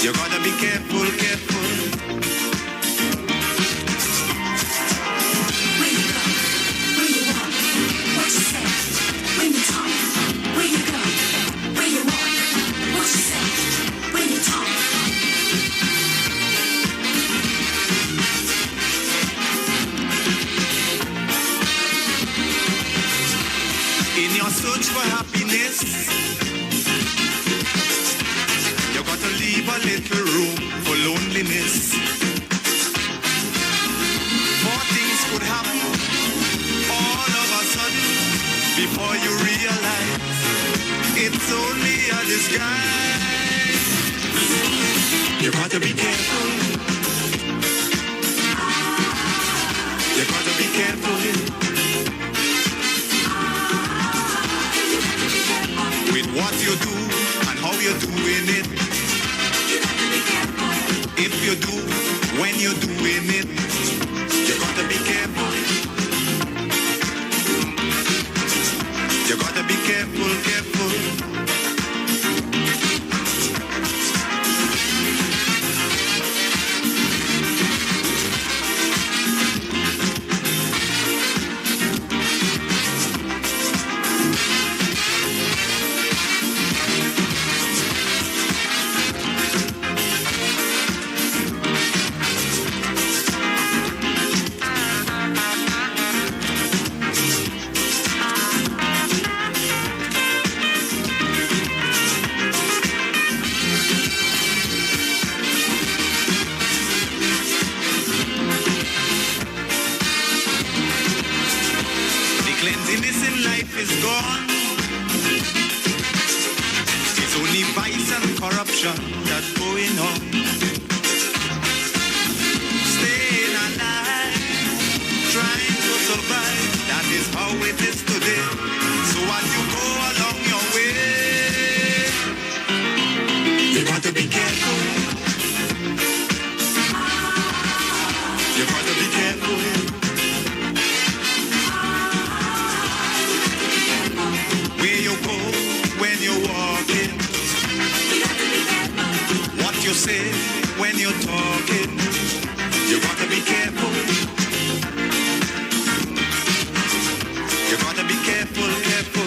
You gotta be careful, careful. Where you go, where you walk, what you say, when you talk. Where you go, where you walk, what you say, when you talk. In your search for happiness, you gotta leave a little room for loneliness. For things could happen all of a sudden before you realize it's only a disguise. You gotta be careful. You gotta be careful. With what you do and how you're doing it. If you do, when you're doing it, you gotta be careful. You gotta be careful, careful. That's going on. Staying alive, trying to survive. That is how it is today. So as you go along your way, you got to be careful. You got to be careful. Where you go when you're walking. What you say when you're talking, you gotta be careful. You gotta be careful, careful.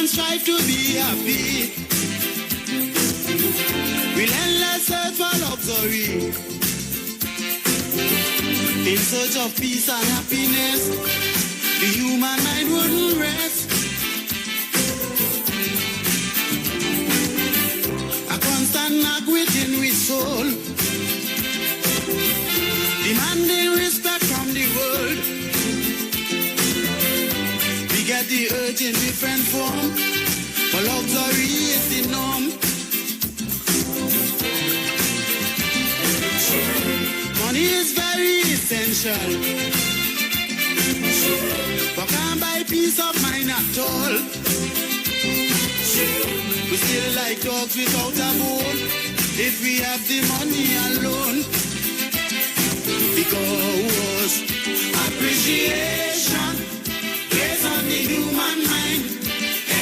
Strive to be happy. Relentless search for luxury. In search of peace and happiness, the human mind wouldn't rest. A constant knock within with soul, demanding respect from the world. We get the urge in different form, but luxury is the norm. Money is very essential, but can't buy peace of mind at all. We still like dogs without a bone. If we have the money alone. Because appreciation plays on the human mind.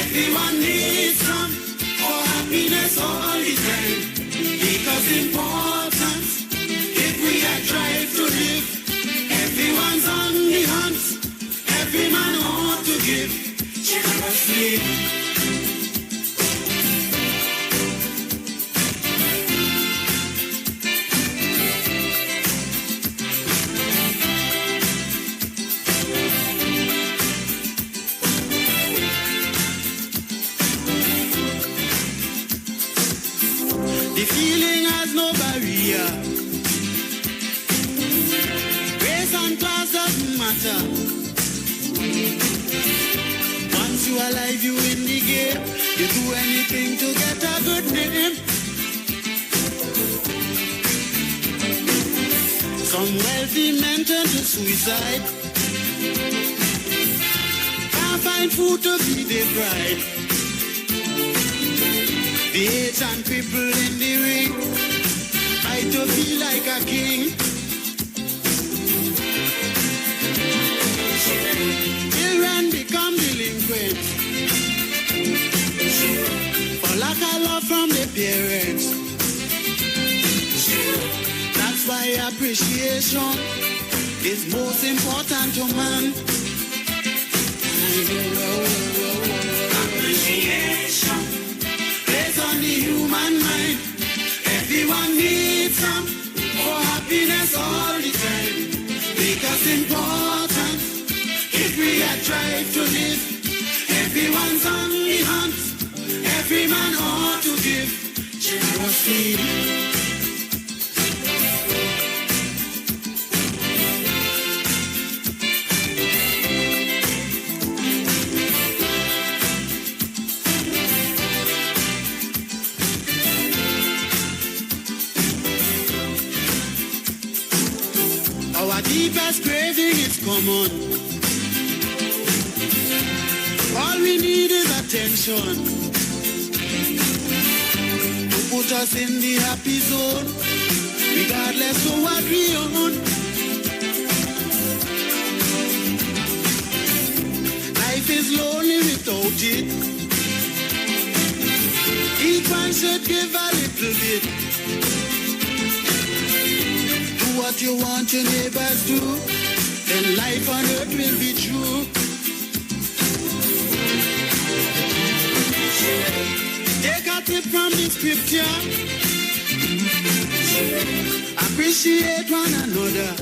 Everyone needs some for happiness all the time. Because importance, if we are trying to live, everyone's on the hunt. Every man ought to give generously. The feeling has no barrier. Race and class doesn't matter. Once you are alive, you in the game. You do anything to get a good name. Some wealthy men turn to suicide. Can't find food to feed their pride. The hate and people in the ring, I to feel like a king. Children become delinquents for lack of love from their parents. That's why appreciation is most important to man. Appreciation plays on the human mind. Everyone needs some for happiness all the time. Because important, if we are trying to live, everyone's on the hunt. Every man ought to give generously. Our deepest craving is common. All we need is attention to put us in the happy zone, regardless of what we own. Life is lonely without it. Each one should give a little bit. What you want your neighbors do, then life on earth will be true. Take a tip from the scripture. Appreciate one another.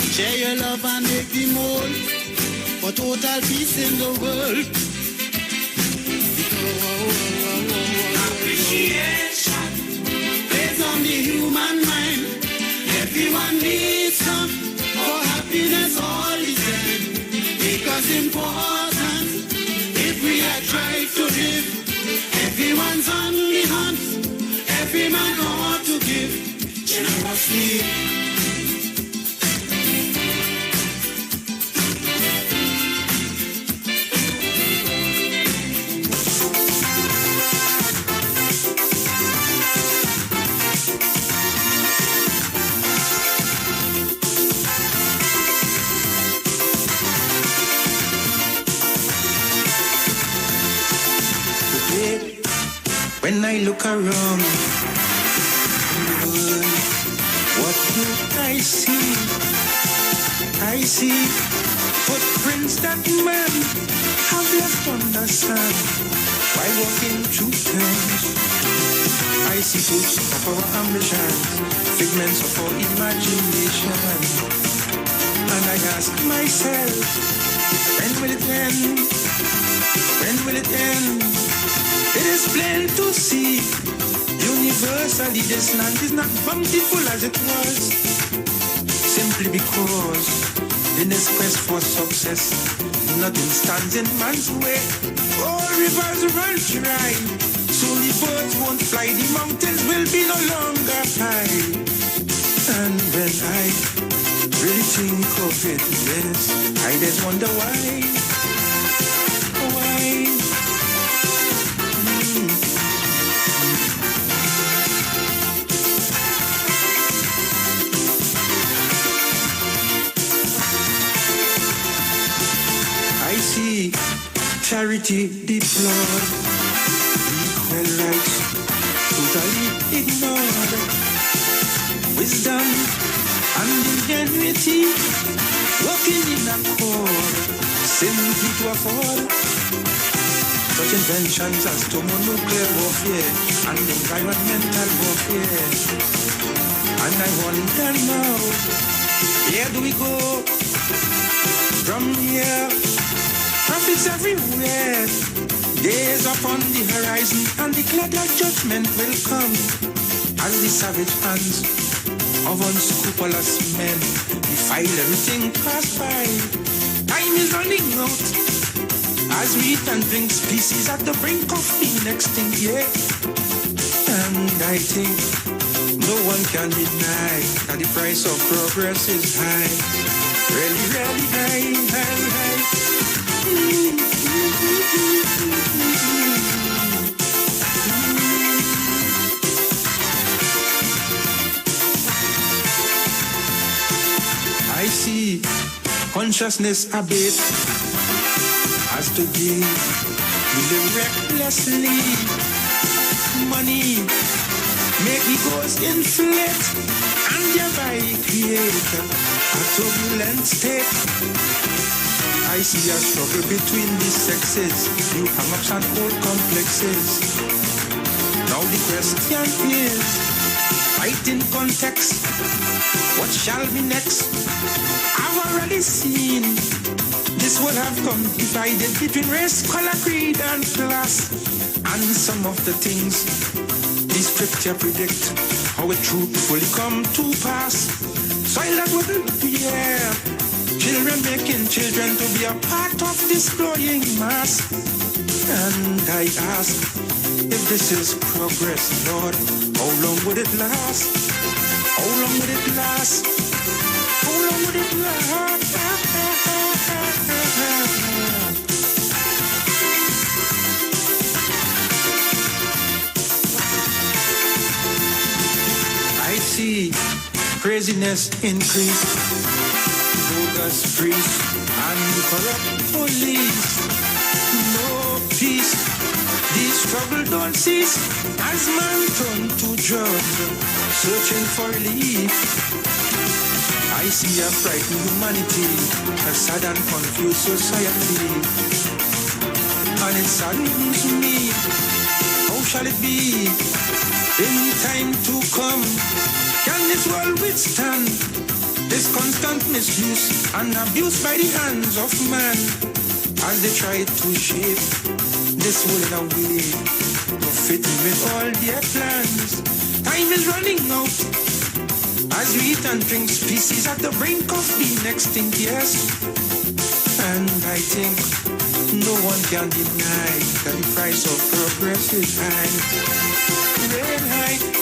Share your love and make the mold for total peace in the world. Appreciation on the human mind. Everyone needs some for happiness all the time. Because important, if we are trying to live, everyone's on the hunt. Every man ought to give generously. When I look around in the world, what do I see? I see footprints that man have left on the sand while walking through times. I see fruits of our ambition, figments of our imagination. And I ask myself, when will it end? When will it end? It is plain to see, universally this land is not bountiful as it was. Simply because in this quest for success, nothing stands in man's way. All rivers run dry, soon the birds won't fly, the mountains will be no longer high. And when I really think of it, yes, I just wonder why. see charity deplored, equal rights totally ignored, wisdom and ingenuity working in accord, simply to afford such inventions as thermonuclear warfare and environmental warfare. And I wonder now, where do we go from here? Profits everywhere, gaze upon the horizon and declare that judgment will come as the savage hands of unscrupulous men defile everything passed by. Time is running out as we eat and drink species at the brink of being extinct, yeah. And I think no one can deny that the price of progress is high, really, really high, high, high. I see consciousness abate as to give, we live recklessly. Money make egos inflate and thereby create a turbulent state. I see a struggle between the sexes, new hang-ups and old complexes. Now the question is, right in context, what shall be next? I've already seen this will have come divided between race, color, creed, and class. And some of the things the scripture predict, how it truthfully come to pass. Soil that wouldn't be here, children making children to be a part of this growing mass. And I ask, if this is progress, Lord, how long would it last? How long would it last? How long would it last? I see craziness increase, bogus priests and corrupt police. No peace, the struggle don't cease as man turn to drugs, searching for relief. I see a frightened humanity, a sad and confused society, and it saddens me. How shall it be in time to come? Can this world withstand this constant misuse and abuse by the hands of man as they try to shape this world in a way to fit in with all their plans? Time is running out as we eat and drink species at the brink of being extinct, yes. And I think no one can deny that the price of progress is high, real high.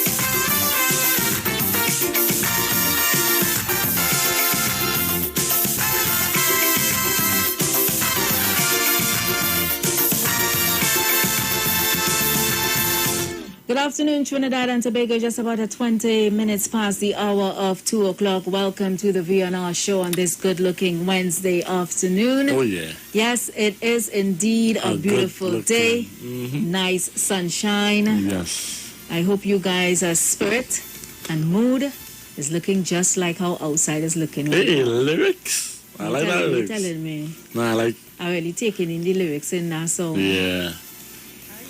Good afternoon, Trinidad and Tobago. Just about 20 minutes past the hour of 2 o'clock. Welcome to the VNR show on this good-looking Wednesday afternoon. Oh, yeah. Yes, it is indeed a beautiful day. Mm-hmm. Nice sunshine. Yes. I hope you guys' spirit and mood is looking just like how outside is looking. Hey, lyrics. I like that lyrics. Telling me. No, I like. I really taking in the lyrics in that song. Yeah.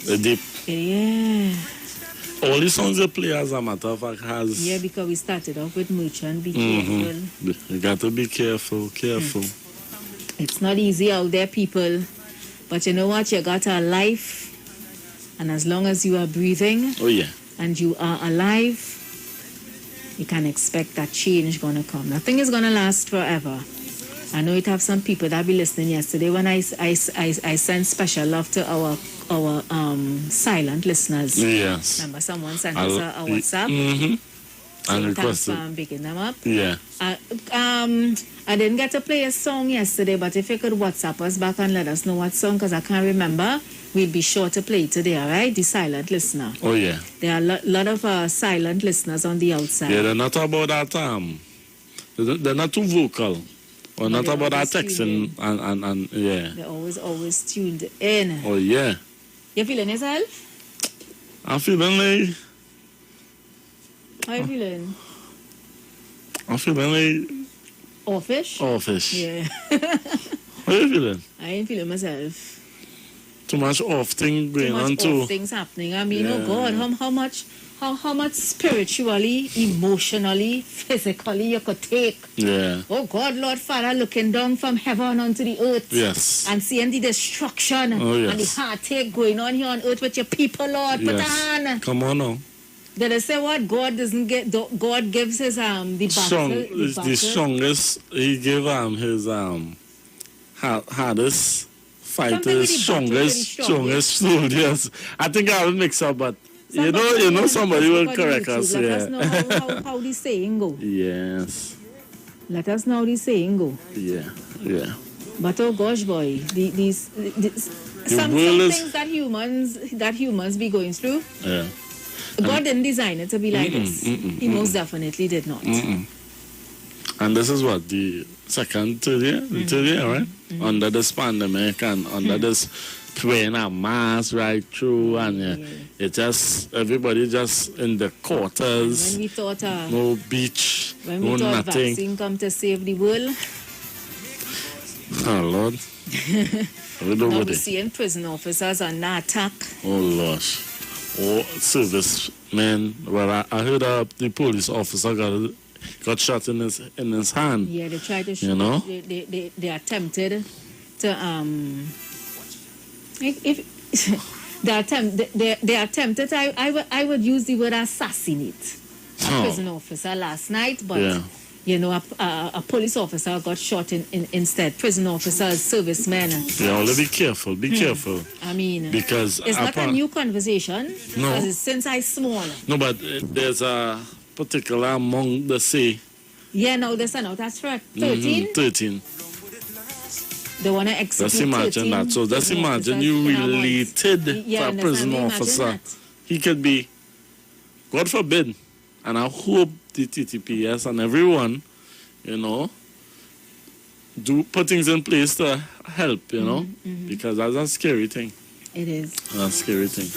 The deep. Yeah. All the songs they play, as a matter of fact, has... Yeah, because we started off with Merchant. Be careful. You got to be careful. It's not easy out there, people. But you know what? You got a life. And as long as you are breathing... Oh, yeah. And you are alive, you can expect that change going to come. Nothing is going to last forever. I know it have some people that be listening yesterday when I sent special love to our silent listeners. Yes. Remember, someone sent us a WhatsApp. Mm-hmm. And requested. Thanks for picking them up. Yeah. I didn't get to play a song yesterday, but if you could WhatsApp us back and let us know what song, because I can't remember, we'll be sure to play it today, all right? The silent listener. Oh, yeah. There are a lot of silent listeners on the outside. Yeah, they're not about that. They're not too vocal. Well, But not they're about our always tuned texting and yeah. They're always tuned in. Oh yeah. You feeling yourself? I'm feeling like How you feeling? Offish? offish. Yeah. How you feeling? I ain't feeling myself. Too much off thing Too going on much too. off things happening. I mean, Yeah. oh God, how much spiritually, emotionally, physically you could take. Yeah. Oh God, Lord Father, looking down from heaven onto the earth. Yes. And seeing the destruction Oh, yes. and the heartache going on here on earth with your people, Lord. Put a hand. Come on now. Did I say what? God doesn't get. God gives his the battle. The strongest. He gave his hardest Something with fighters, the battle with the strongest soldiers. I think I will mix up, but you know somebody will correct us. Let Yeah. us know how the saying go. Yes. Let us know how the saying go. Yeah. Yeah. But oh gosh, boy, some world is- things that humans be going through. Yeah. God didn't design it to be like this. He most definitely did not. And this is what the third year, right? Under this pandemic and under this wearing a mask right through, and it just everybody just in the quarters. When we thought No beach, when no we thought nothing. vaccine come to save the world, Oh Lord. We don't now go we're there. seeing prison officers under attack. Oh gosh. Oh, servicemen. Well, I heard the police officer got shot in his hand. Yeah, they tried to shoot. You know? They attempted to if they attempted. I would use the word assassinate a prison officer last night, but Yeah. you know a police officer got shot instead. Prison officers, servicemen. Yeah, only be careful. Be careful. I mean, Because it's not a new conversation. No. Because it's since I small. No, but there's a particular among the say Yeah, now they send out that's right. 13. 13. They want to execute. Just imagine 13 that. So just prison imagine officers you in a month. related Yeah, to a understand prison me? Imagine officer. that. He could be, God forbid, and I hope the TTPS and everyone, you know, do put things in place to help, you know, because that's a scary thing. It is. That's a scary thing.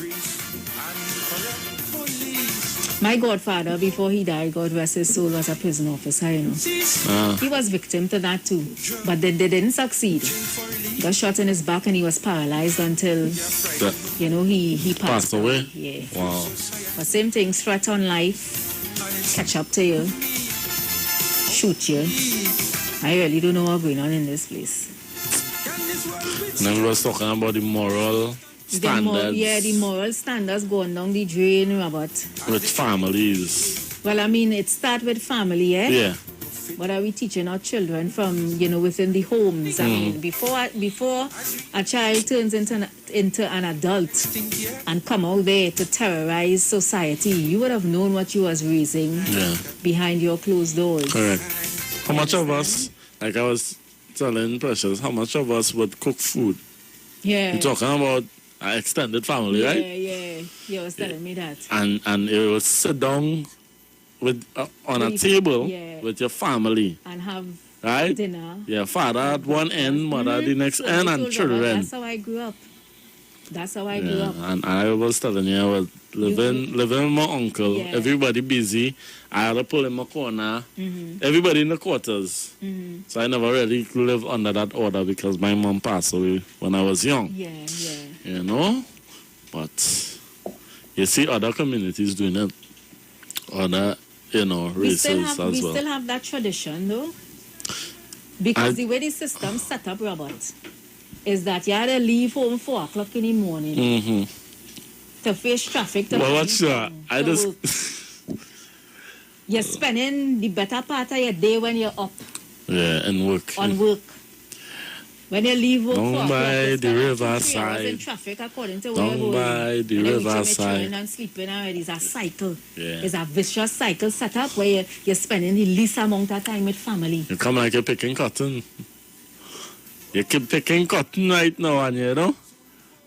My godfather, before he died, God rest his soul, was a prison officer, you know. He was victim to that too. But they didn't succeed. He got shot in his back and he was paralyzed until, you know, he passed away? Yeah. Wow. But same thing, threat on life, catch up to you, shoot you. I really don't know what's going on in this place. And then we was talking about the moral standards The moral standards going down the drain, Robert. with families. Well, I mean, it starts with family, eh? Yeah. What are we teaching our children from, you know, within the homes? I mean, before a child turns into an adult and come out there to terrorize society, you would have known what you was raising behind your closed doors. Correct. How much of us, like I was telling Precious, how much of us would cook food? Yeah. You're talking about an extended family, right? Yeah. You was telling me that. And it will sit down with on a table with your family, And have right? dinner. Yeah, father at one end, mother at the next So end, I and told children. Robert, that's how I grew up. That's how I grew up. And I was telling you, I was living with my uncle. Yeah. Everybody busy. I had to pull in my corner. Everybody in the quarters. So I never really lived under that order because my mom passed away when I was young. Yeah. You know? But you see other communities doing it. Other, you know, races as well. We still have that tradition, though. Because the way the system set up, Robert, is that you had to leave home 4 o'clock in the morning to face traffic. Well, what's that? I just... You're spending the better part of your day when you're up Yeah, and work. on work. When you leave home Down 4 o'clock, by you the spend 2-3 hours riverside. in traffic according to where Down you're going. by the And then reaching your riverside. children and sleeping already. It's a cycle. Yeah. It's a vicious cycle set up where you're spending the least amount of time with family. You come like you're picking cotton. You keep picking cotton right now, and you know?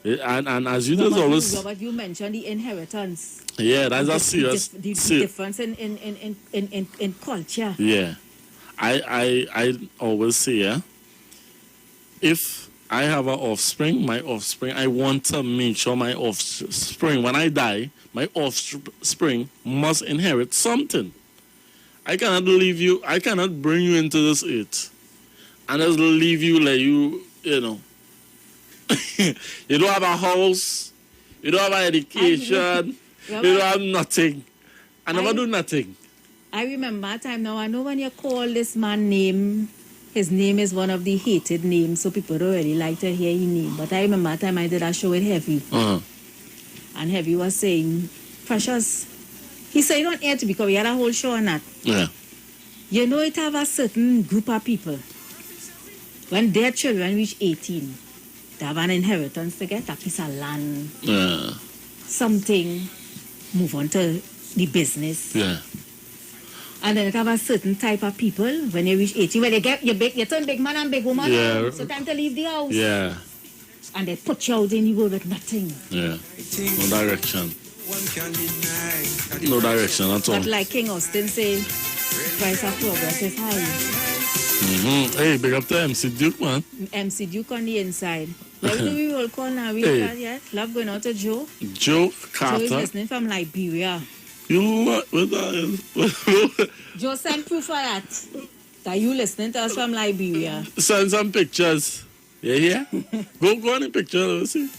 And as you just always... Robert, you mentioned the inheritance. Yeah, that's a serious... The difference in culture. Yeah. I always say, yeah, if I have an offspring, I want to make sure my offspring, when I die, my offspring must inherit something. I cannot bring you into this earth and just leave you like you know. You don't have a house, you don't have an education, you don't have nothing. I never do nothing. I remember a time now, I know when you call this man name, his name is one of the hated names, so people don't really like to hear his name. But I remember a time I did a show with Heavy. And Heavy was saying, Precious, he said you don't hear to because we had a whole show on that. Yeah. You know it have a certain group of people. When their children reach 18, they have an inheritance to get, a piece of land, something, move on to the business. Yeah. And then it have a certain type of people when they reach 18, when you turn big man and big woman, Yeah. so time to leave the house. Yeah. And they put you out in the world with nothing. Yeah. No direction. No direction at all. But like King Austin say, price of progress is high. Hey, big up to MC Duke, man. MC Duke on the inside. Where do we roll call now? We Hey. yet? Love going out to Joe. Joe Joe is Carter. listening from Liberia. You know what that is? Joe send proof of that. That you listening to us from Liberia. Send some pictures. Yeah? Go on the picture, let's see.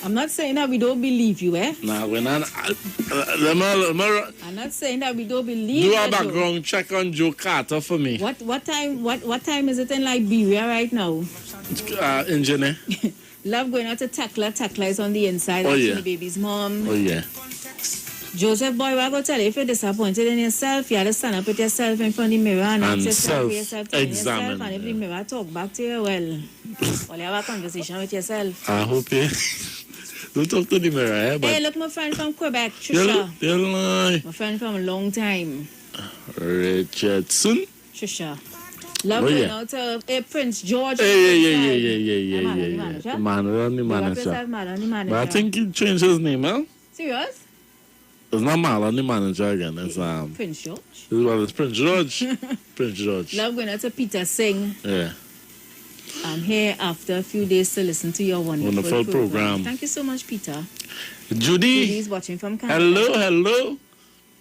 I'm not saying that we don't believe you, eh? Nah, we're not. I'm not saying that we don't believe Do you. a background check on Joe Carter for me. What time is it in Liberia right now? Engineer. Love going out to Tackler. Tackler is on the inside. Oh, Actually, yeah. baby's mom. Oh, yeah. Joseph, boy, what I go tell you, if you're disappointed in yourself, you have to stand up with yourself in front of the mirror and ask yourself for yourself, tell self-examine, yourself, and if the mirror talk back to you, well, you have a conversation with yourself. I hope you don't talk to the mirror, eh? But Hey, look, my friend from Quebec, Trisha. you My friend from a long time, Richardson. Trisha. Love Oh, going yeah. out to Prince George. Yeah. The manager. But I think he changed his name, huh? Serious? It's not Marlon, the manager again. It's Prince George. it's Prince George. Prince George. Love going out to Peter Singh. Yeah. I'm here after a few days to listen to your wonderful program. Thank you so much, Peter. Judy. Judy's watching from Canada. Hello.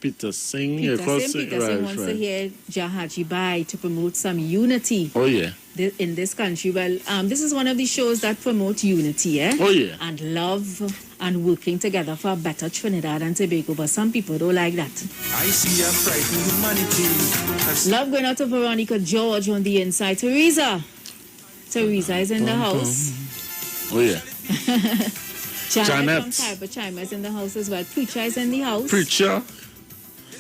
Peter Singh. Peter Singh wants to hear Jahaji Bai to promote some unity Oh, yeah. in this country. Well, this is one of the shows that promote unity, Oh, yeah. and love and working together for a better Trinidad and Tobago. But some people don't like that. I see a frightened humanity. Love going out to Veronica George on the inside. Teresa is in the house. Oh, yeah. Janet from Janet. Typer Chima is in the house as well. Preacher is in the house. Preacher.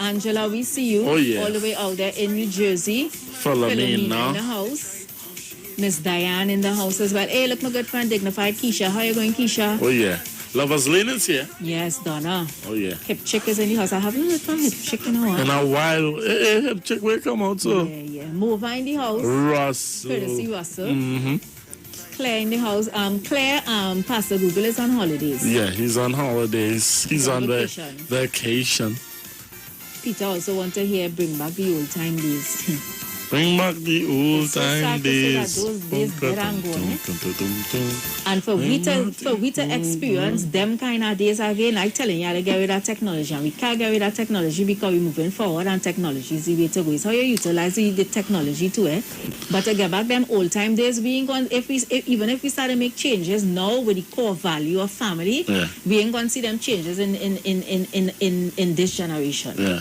Angela, we see you. Oh, yeah. All the way out there in New Jersey. Philomena in the Philomena. house. Miss Diane in the house as well. Hey, look, my good friend Dignified Keisha. How you going, Keisha? Oh, yeah. Lovers Lane is here. Yes, Donna. Oh, yeah. Hip Chick is in the house. I haven't heard from Hip Chick in a while. In a while. Hey, Hip Chick will come out, so. Yeah. Mova in the house. Russell. Courtesy Russell. Mm-hmm. Claire in the house. Claire, Pastor Google is on holidays. Yeah, he's on holidays. He's on vacation. Peter also want to hear Bring Back the Old Time Days. Bring back the old It's so time sad to say that days. those days dead and gone, And for we to experience them kind of days again, I telling you to get rid of technology, and we can't get rid of technology because we're moving forward and technology is the way to go. It's how you utilize the technology to it. But to get back them old time days, we ain't going even if we start to make changes now with the core value of family, we ain't going to see them changes in this generation. Yeah.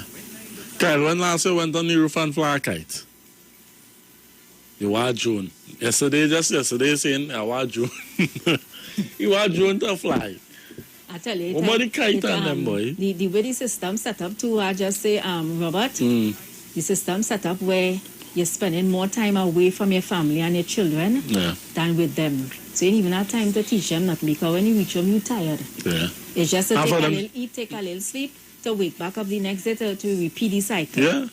Kyle, when last you went on the roof and fly a kite? You were June. Yesterday saying I was June. You were June to fly. I tell you, What about the kite and them, boy? The way the system set up to, I just say, Robert, the system set up where you're spending more time away from your family and your children than with them. So you don't even have time to teach them nothing because when you reach home, you're tired. Yeah. It's just to take a little eat, take a little sleep, to wake back up the next day to repeat the cycle. Yeah.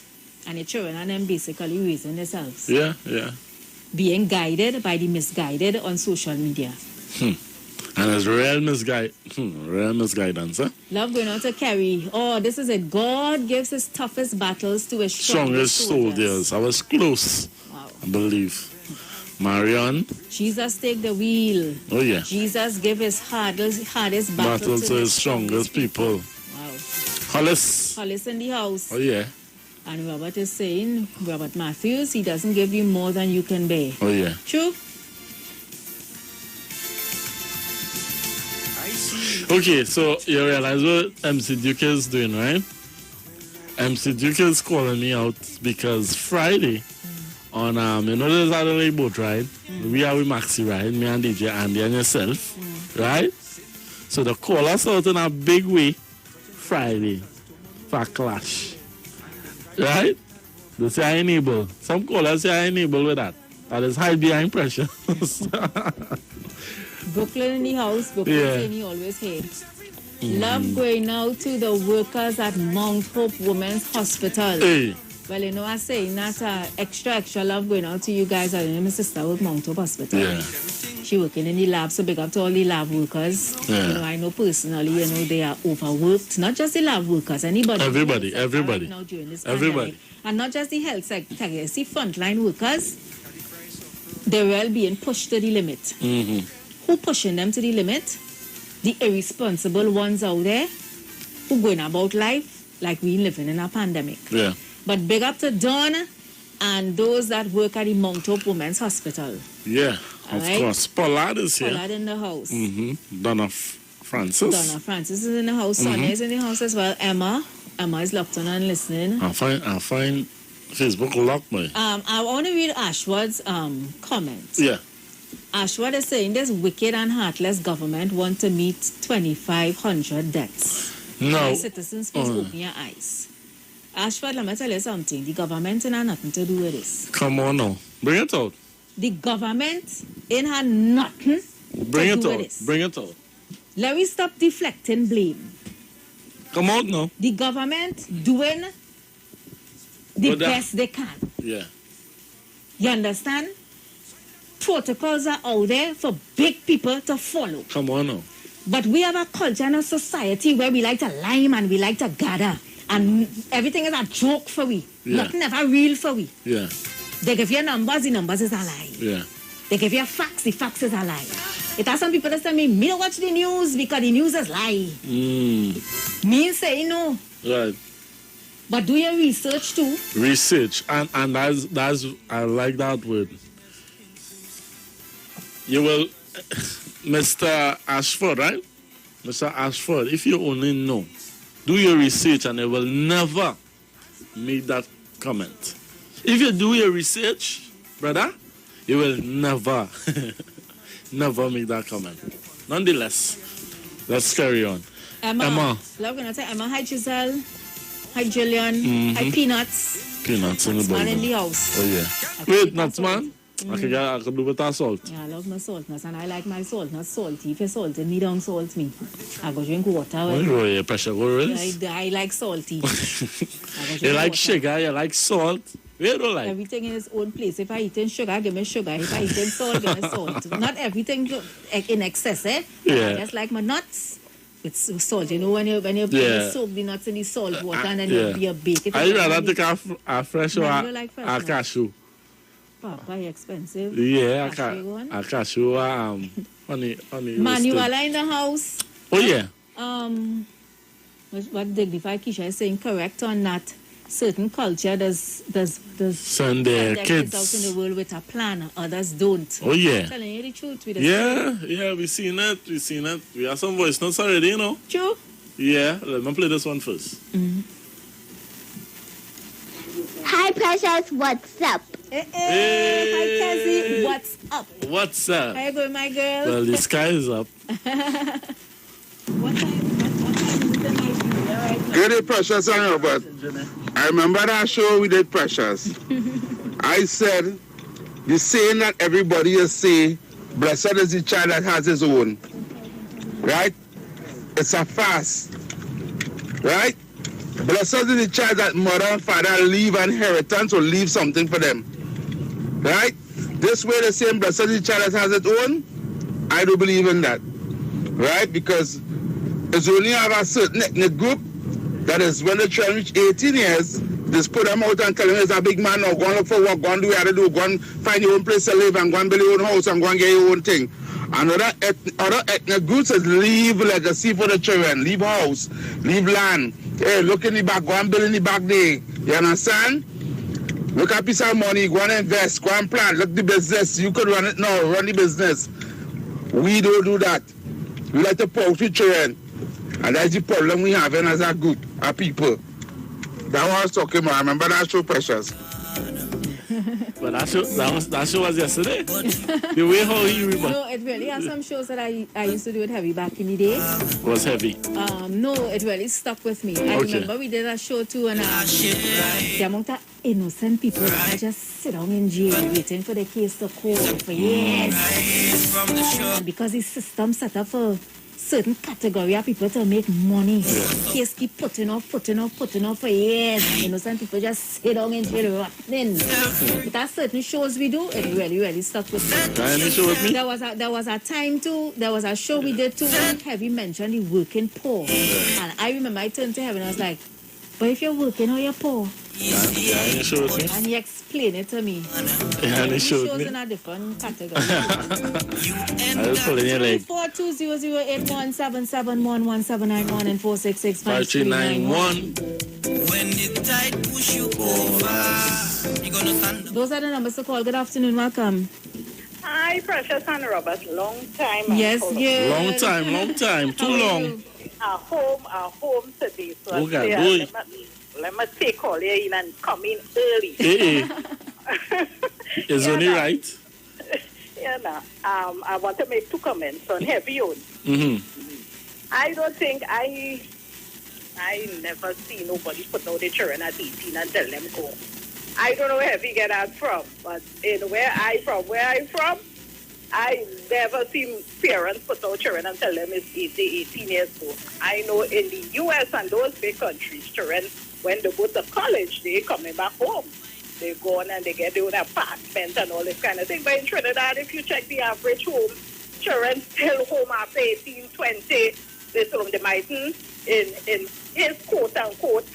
And your children and them basically raising themselves. Yeah. Being guided by the misguided on social media. And it's real misguidance, eh? Love going out to carry. Oh, this is it. God gives his toughest battles to his strongest soldiers. I was close, Wow. I believe. Marion. Jesus take the wheel. Oh, yeah. Jesus give his hardest Battle battle to his strongest people. Wow. Hollis. Hollis in the house. Oh, yeah. And Robert is saying, Robert Matthews, he doesn't give you more than you can bear. Oh, yeah. True? Okay, so you realize what MC Duke is doing, right? MC Duke is calling me out because Friday on you know there's Adelaide boat ride. We are with Maxi ride, me and DJ Andy and yourself, right? So they call us out in a big way Friday for a clash. Right? They say I enable. Some callers say I enable with that. That is hide behind pressure. Brooklyn in the house. Brooklyn Yeah. saying he always hates. Love going out to the workers at Mount Hope Women's Hospital. Hey. Well, you know, I say not extra love going out to you guys. I know my sister work Mount Hope Hospital. Yeah. She working in the lab, so big up to all the lab workers. Yeah. You know, I know personally, you know, they are overworked. Not just the lab workers, anybody. Everybody. Right now during this Everybody. pandemic. And not just the health sector. You see, frontline workers, they're well being pushed to the limit. Mm-hmm. Who pushing them to the limit? The irresponsible ones out there who going about life like we living in a pandemic. Yeah. But big up to Dawn and those that work at the Mount Hope Women's Hospital. Yeah, of Alright. course. Pollard is here. Pollard in the house. Mm-hmm. Donna Francis. Donna Francis is in the house. Sonia is in the house as well. Emma is locked on and listening. I find Facebook locked me. I want to read Ashwood's comment. Yeah. Ashwood is saying this wicked and heartless government want to meet 2,500 deaths. No. Citizens, please open your eyes. Ashwood, let me tell you something. The government ain't had nothing to do with this. Come on now. Bring it out. The government ain't had nothing Bring to it do with out. this. Bring it out. Let me stop deflecting blame. Come on now. The government doing the But that- best they can. Yeah. You understand? Protocols are out there for big people to follow. Come on now. But we have a culture and a society where we like to lime and we like to gather. And everything is a joke for we. Yeah. Nothing ever real for we. Yeah. They give you numbers, the numbers is a lie. Yeah. They give you facts, the facts is a lie. It has some people that tell me don't watch the news because the news is lie. Me say no. Right. But do your research too. Research. And that's I like that word. You will Mr. Ashford, right? Mr. Ashford, if you only know, do your research and you will never make that comment. If you do your research, brother, you will never, never make that comment. Nonetheless, let's carry on. Emma. Love gonna say Emma. Hi Giselle. Hi Jillian. Hi Peanuts. Peanuts in the Man in building. the house. Oh yeah. I can Wait, take nuts, my salt. man. I can do with that salt. Yeah, I love my salt nuts and I like my salt nuts salty. If you salted me, don't salt me. I go drink water. Oh, your pressure go raise. I like salty. I go drink You like water. sugar, you like salt. You don't like. Everything in its own place. If I eat in sugar, give me sugar. If I eat in salt, give me salt. Not everything in excess, eh? Yeah. I just like my nuts. It's salt. You know when you Yeah. soak the nuts in the salt water and then yeah. you bake it. I rather take a fresh or No, you like fresh a nuts. cashew. Papa, expensive. Yeah, Cashew one. a cashew or honey Manuela roasted. in the house. Oh yeah. What Dignified Keisha is saying correct on that. Certain culture does Send their out in kids. the world with a plan, others don't. Oh yeah. Telling you the truth with the Yeah, we seen it. We have some voice notes already, you know. True. Yeah, let me play this one first. Hi, Precious. What's up? Hi, Cassie. What's up? What's up? How you going, my girl? Well, the sky is up. What time is the night? All right. Good day, Precious and Robert. I remember that show we did, Precious. I said the saying that everybody is say, blessed is the child that has his own. Right? It's a fast. Right? Blessed is the child that mother and father leave an inheritance or leave something for them. Right? This way the same blessed is the child that has its own. I do believe in that. right? Because it's only have a certain ethnic group that is when the children reach 18 years, just put them out and tell them there's a big man now, go and look for work, go and do what you do, go and find your own place to live and go and build your own house and go and get your own thing. And other ethnic groups is leave legacy for the children, leave house, leave land. Hey, look in the back, go and build in the back there. You understand? Look at a piece of money, go and invest, go and plan, look the business. You could run it now, run the business. We don't do that. We like to poach with children. And that's the problem we have as a group, our people. That's what I was talking about. I remember that show, Precious. But that show was yesterday. The way how he remember. No, it really has some shows that I used to do it heavy back in the day. Was heavy. No, it really stuck with me. I remember we did a show too, and the amount of innocent people that just sit down in jail waiting for the case to court for years. And because the system set up for certain category of people to make money. Case keep putting off for years. Innocent people just sit down in jail rotting. But at certain shows we do, it really stuck with me. Any show with me? There was a time too, there was a show we did too when Heavy mentioned the working poor. And I remember I turned to Heaven and I was like, but if you're working or you're poor? Any show with me? And he explained it to me. Any show with me? Shows in a different category. I was pulling your leg. 420081771171 and 4665391. When the tide push you over, you're gonna stand. Those are the numbers to call. Good afternoon, welcome. Hi, Precious and Robert. Long time. Yes, yes. Long time. Too long. Our home today. So Okay, let me take all you in and come in early. It's only right. I want to make two comments on Heavy on. I don't think I never see nobody put out the children at 18 and tell them go. I don't know where Heavy get that from, but where I'm from, I never seen parents put out children and tell them it's 18 years old. I know in the U.S. and those big countries, children, when they go to college, they coming back home. They go on and they get their own apartment and all this kind of thing. But in Trinidad, if you check the average home, children still home after 18, 20. They mightn't, in his quote-unquote,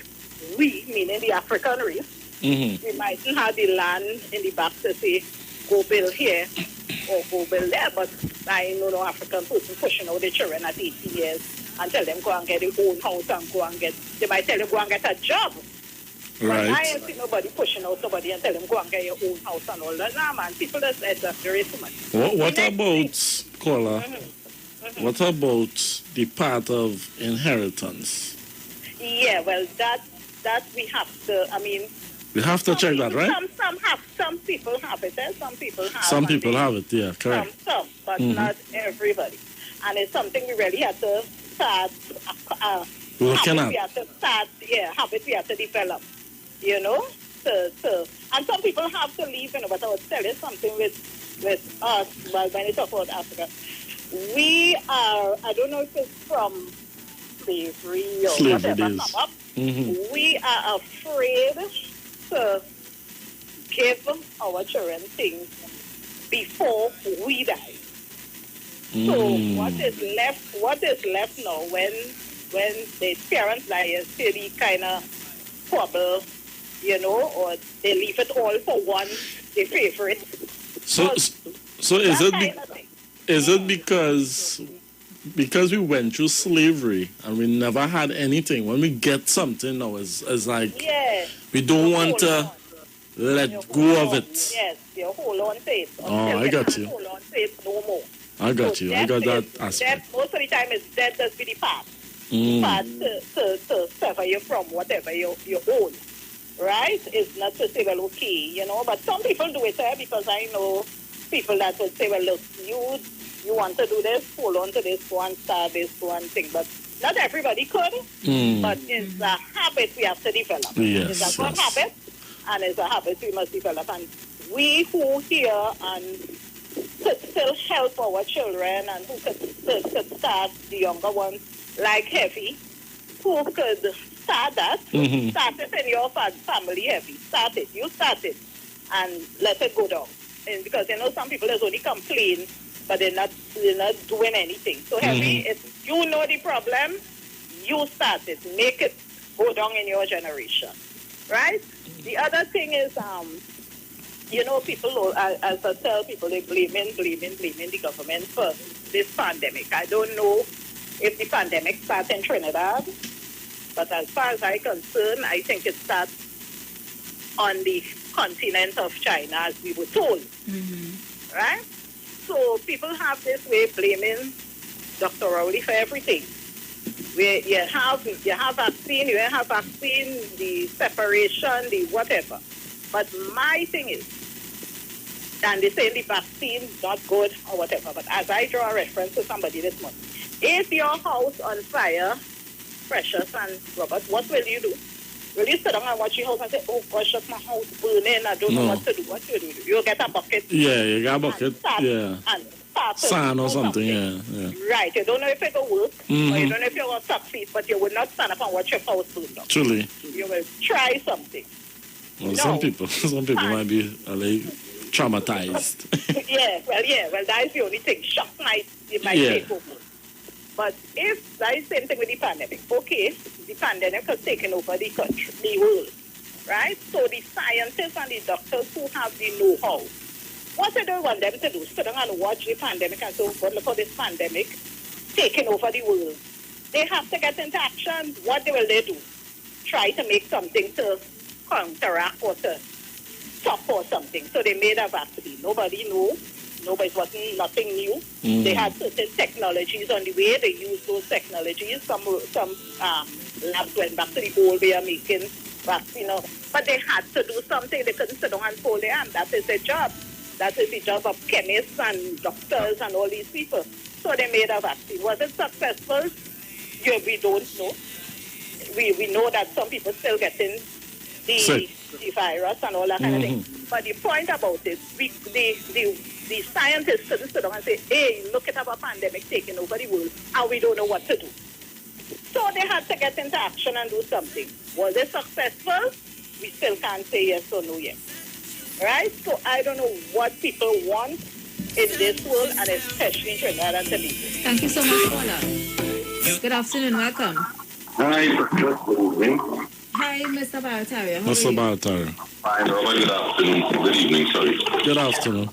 we, meaning the African race, we mightn't have the land in the back to say, go build here or go build there. But I know no African person pushing out the children at 18 years and tell them go and get their own house and go and get, they might tell them go and get a job. Right. But I ain't seen nobody pushing out somebody and tell them go and get your own house and all that. Nah, man, people just exaggerate too much. What about, caller, what about the part of inheritance? Yeah, well, that we have to, I mean... We have to check that, right? Some people have it, some people have it. Some people have it, yeah, correct. Some, but not everybody. And it's something we really have to start... Looking at. We have to start, habit we have to develop, you know? And some people have to leave, you know, but I was telling you something with us, well, when you talk about Africa. We are, I don't know if it's from slavery or whatever come up. We are afraid to give our children things before we die. So what is left now when the parents die is still kind of trouble, you know, or they leave it all for one, their favorite. So is it because we went through slavery and we never had anything? When we get something now, it's like we don't want to let go of it. Yes, you hold on to it. I got you. Hold on to it no more. I got you. I got that aspect. Most of the time, it's death that's be the path. Path to sever you from whatever you own. Right? It's not to say, well, okay, you know, but some people do it because I know people that would say, well, look, you want to do this, hold on to this one, start this one thing. But not everybody could. But it's a habit we have to develop. Yes, it's a good habit, and it's a habit we must develop. And we who here and could still help our children and who could start the younger ones like Heavy, who could start that, start it in your family, Heavy. Start it. You start it and let it go down. And because, you know, some people just only complain but they're not doing anything. So Heavy, if you know the problem, you start it. Make it go down in your generation, right? The other thing is, people, as I tell people, they blaming the government for this pandemic. I don't know if the pandemic starts in Trinidad, but as far as I'm concerned, I think it starts on the continent of China, as we were told, right? So people have this way of blaming Dr. Rowley for everything. Where you have vaccine, the separation, the whatever. But my thing is, and they say the vaccine not good or whatever, but as I draw a reference to somebody this morning, if your house on fire, Precious and Robert, what will you do? Will you sit down and watch your house and say, oh gosh, just my house burning, I don't know what to do? What you do? You'll get a bucket. Yeah, you got a bucket. And start sand or something, yeah. Right, you don't know if it will work, or you don't know if you're going to succeed, but you will not stand up and watch your house burn down. Truly. You will try something. Well, some people might be traumatized. Well, that is the only thing. Shock might take over. But if that is the same thing with the pandemic, okay, the pandemic has taken over the country, the world, right? So the scientists and the doctors who have the know-how, what I don't want them to do, sit down and watch the pandemic and say, oh God, look at this pandemic taking over the world. They have to get into action. What will they do? Try to make something to counteract or to stop or something. So they made a vaccine. Nobody knew. It wasn't nothing new. They had certain technologies on the way. They used those technologies. Some labs went back to the old way of making vaccine. But they had to do something. They couldn't sit down and fold their hand. That is their job. That is the job of chemists and doctors and all these people. So they made a vaccine. Was it successful? We don't know. We know that some people still getting the virus and all that kind of thing. But the point about it, the scientists couldn't sit down and say, hey, look at our pandemic taking over the world, and we don't know what to do. So they had to get into action and do something. Was it successful? We still can't say yes or no yet. Right? So I don't know what people want in this world, and especially in Trinidad and Tobago. Thank you so much, Paula. Good afternoon, welcome. Hi, good evening. Hi, Mr. Barataria. Mr. Barataria. Hi, Robert. Good afternoon. Good evening, sorry. Good afternoon.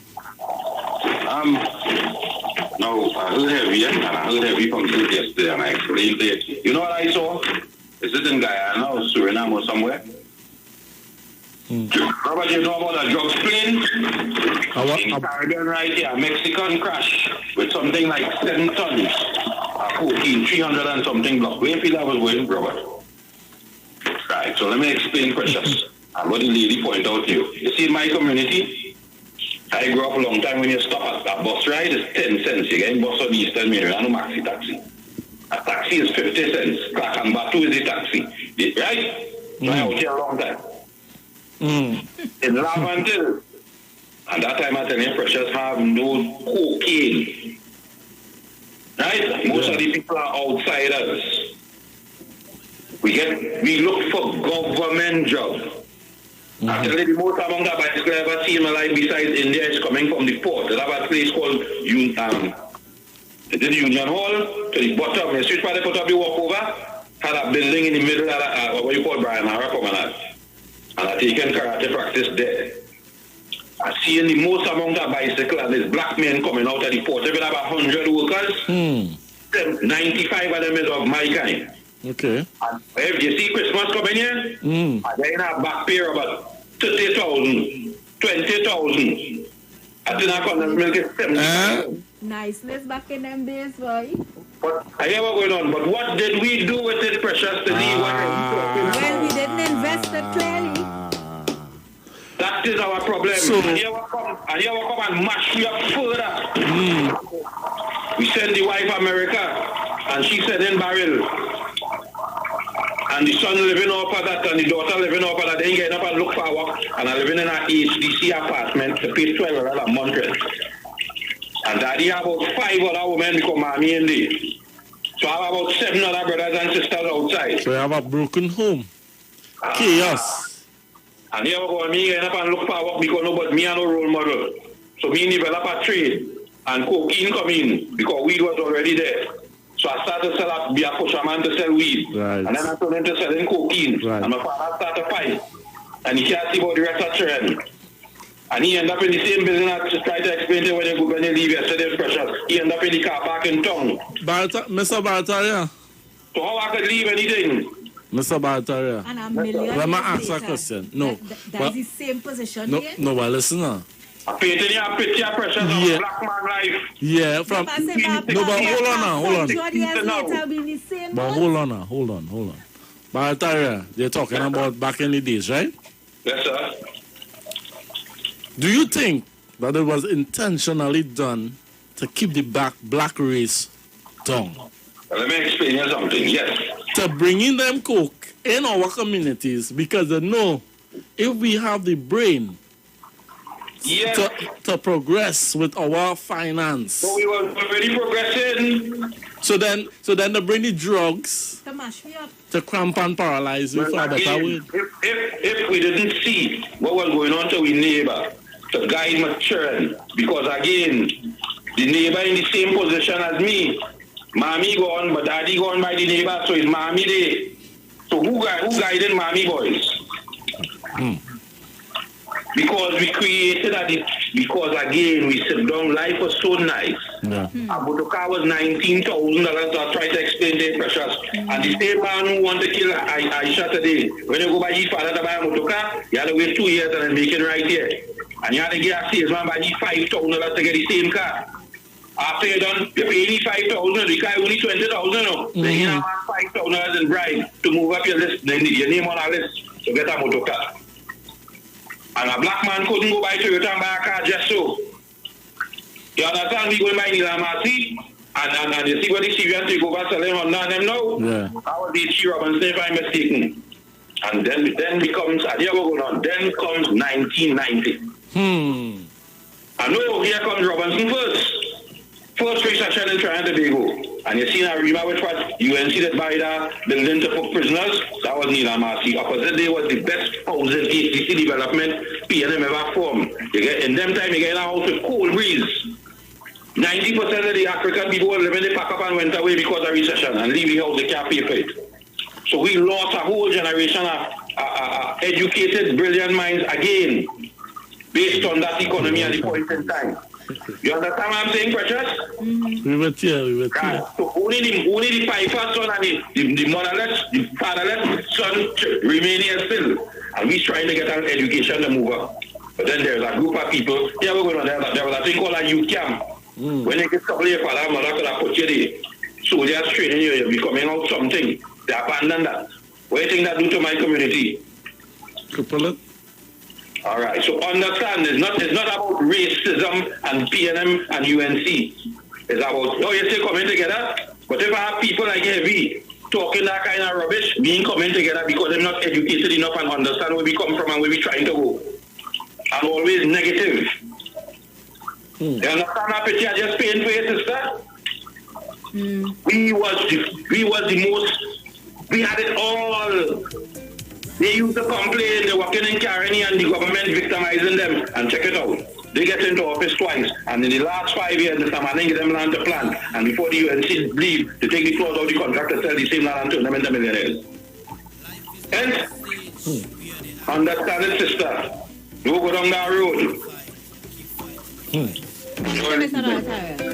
Now, I heard Heavy, and I heard Heavy from Sid yesterday, and I explained it. You know what I saw? Is it in Guyana or Suriname or somewhere? Robert, you know about a drugs plane? In Caribbean right here, Mexican crash with something like 7 tons of cocaine, 300 and something block. Where do you feel that was going, Robert? Right, so let me explain, Precious, and what the lady pointed out to you. You see, in my community, I grew up a long time. When you stop at that bus ride, it's 10 cents. You get bus on the Eastern Main, no maxi taxi. A taxi is 50 cents. Clack and Batu is the taxi. Right? So I out here a long time. In Laventille, at that time I tell you, Precious have no cocaine. Right? Most of the people are outsiders. We look for government jobs. I tell you, the most amount of bicycle I ever seen in my life besides India is coming from the port. They have a place called the Union Hall to the bottom. You switch where they put up the walkover, had a building in the middle of what you call Brian Hara Promenade. And I taken karate practice there. I see the most amount of bicycle and there's black men coming out of the port. If you have 100 workers, 95 of them is of my kind. Okay. And if you see Christmas coming here, and they're in a back pay about 30,000, 20,000. I think I call them milk is 70,000. Niceness back in them days, boy. But I hear what going on. But what did we do with it, Precious, to leave what Well, we didn't invest it clearly. That is our problem. And here we come and mash we up further. We send the wife America, and she said in barrel. And the son living off of that, and the daughter living off of that. They ain't getting up and look for work. And I'm living in an HDC apartment to pay $12 a month rent. And daddy have about 5 other women become mommy in there. So I have about 7 other brothers and sisters outside. So you have a broken home. Chaos. And here we go, me getting up and look for work because nobody, me and no role model. So me develop a trade. and cocaine come in because weed was already there. So I started to sell up, be a pusherman to sell weed. Right. And then I turned into selling cocaine. Right. And my father started to fight. And he can't see about the rest of children. And he ended up in the same business to try to explain to you when you leave yesterday's precious. He ended up in the car park in town. Mr. Bartaria. So how I could leave anything? Mr. Bartaria. And a million Let me years ask a later, question. No. That's the same position No, again? no, but listen now. I painted you a picture of precious of a black man life. Yeah, from... But I say, No, but hold on now, hold on. 100 years later, be the same But boat. hold on now, hold on. Bartaria, they're talking about back in the days, right? Yes, sir. Do you think that it was intentionally done to keep the black race down? Let me explain you something. Yes. To bring in them coke in our communities because they know if we have the brain Yes. to progress with our finance. So we were already progressing. So then they bring the drugs To mash me up. to cramp and paralyze you for a better word. If we didn't see what was going on to our neighbor, to guide my children, because again, the neighbor in the same position as me, mommy gone, but daddy gone by the neighbor, so it's mommy there. So who guided mommy boys? Because we created because again we sit down, life was so nice. Yeah. A motorcar was $19,000. I tried to explain the precious. And the same man who wanted to kill Aisha today, when you go by his father to buy a motorcar, you had to wait 2 years and then make it right here. And you had to get a salesman by the $5,000 to get the same car. After you're done, you pay $5,000, the car only $20,000. Then you have $5,000 in bribe to move up your list, then your name on our list to get a motorcar. And a black man couldn't go by Toyota and buy a car just so. You understand? We go by Nilamasi and you see what the Syrian take over selling Honda and them now? Yeah. That was the H. Robinson, if I'm mistaken. And then becomes, I never go on, then comes 1990. I know here comes Robinson first. First researcher in Trinidad and Tobago. And you see now, remember which was UNC that buy that building to put prisoners? That was Nila Marcy. Opposite day was the best housing HCC development PNM ever formed. You get, in them time, you get a house with cold breeze. 90% of the African people were living, they pack up and went away because of recession and leave the house, they can't pay for it. So we lost a whole generation of educated, brilliant minds again, based on that economy at the point in time. You understand what I'm saying, Precious? We were here. So only the piper son and the motherless, the fatherless son remain here still. And we're trying to get an education to move up. But then there's a group of people, there was a thing called a youth camp. When they get couple of your father and mother could have put you there. Soldiers training you, you'll be coming out something. They abandon that. What do you think that do to my community? Couple. All right, so understand, it's not about racism and PNM and UNC. It's about, you say coming together, but if I have people like Heavy talking that kind of rubbish, being coming together because they're not educated enough and understand where we come from and where we're trying to go. I'm always negative. You understand that picture I just painted for you, sister? We was the most, we had it all. They used to complain, they're working in Caroni and the government victimizing them. And check it out. They get into office twice. And in the last 5 years, Mr. Manning give them land to plant. And before the UNC leave, they take the clause out of the contract to sell the same land and turn them into millionaires. Hence, understand it, sister. You go down that road.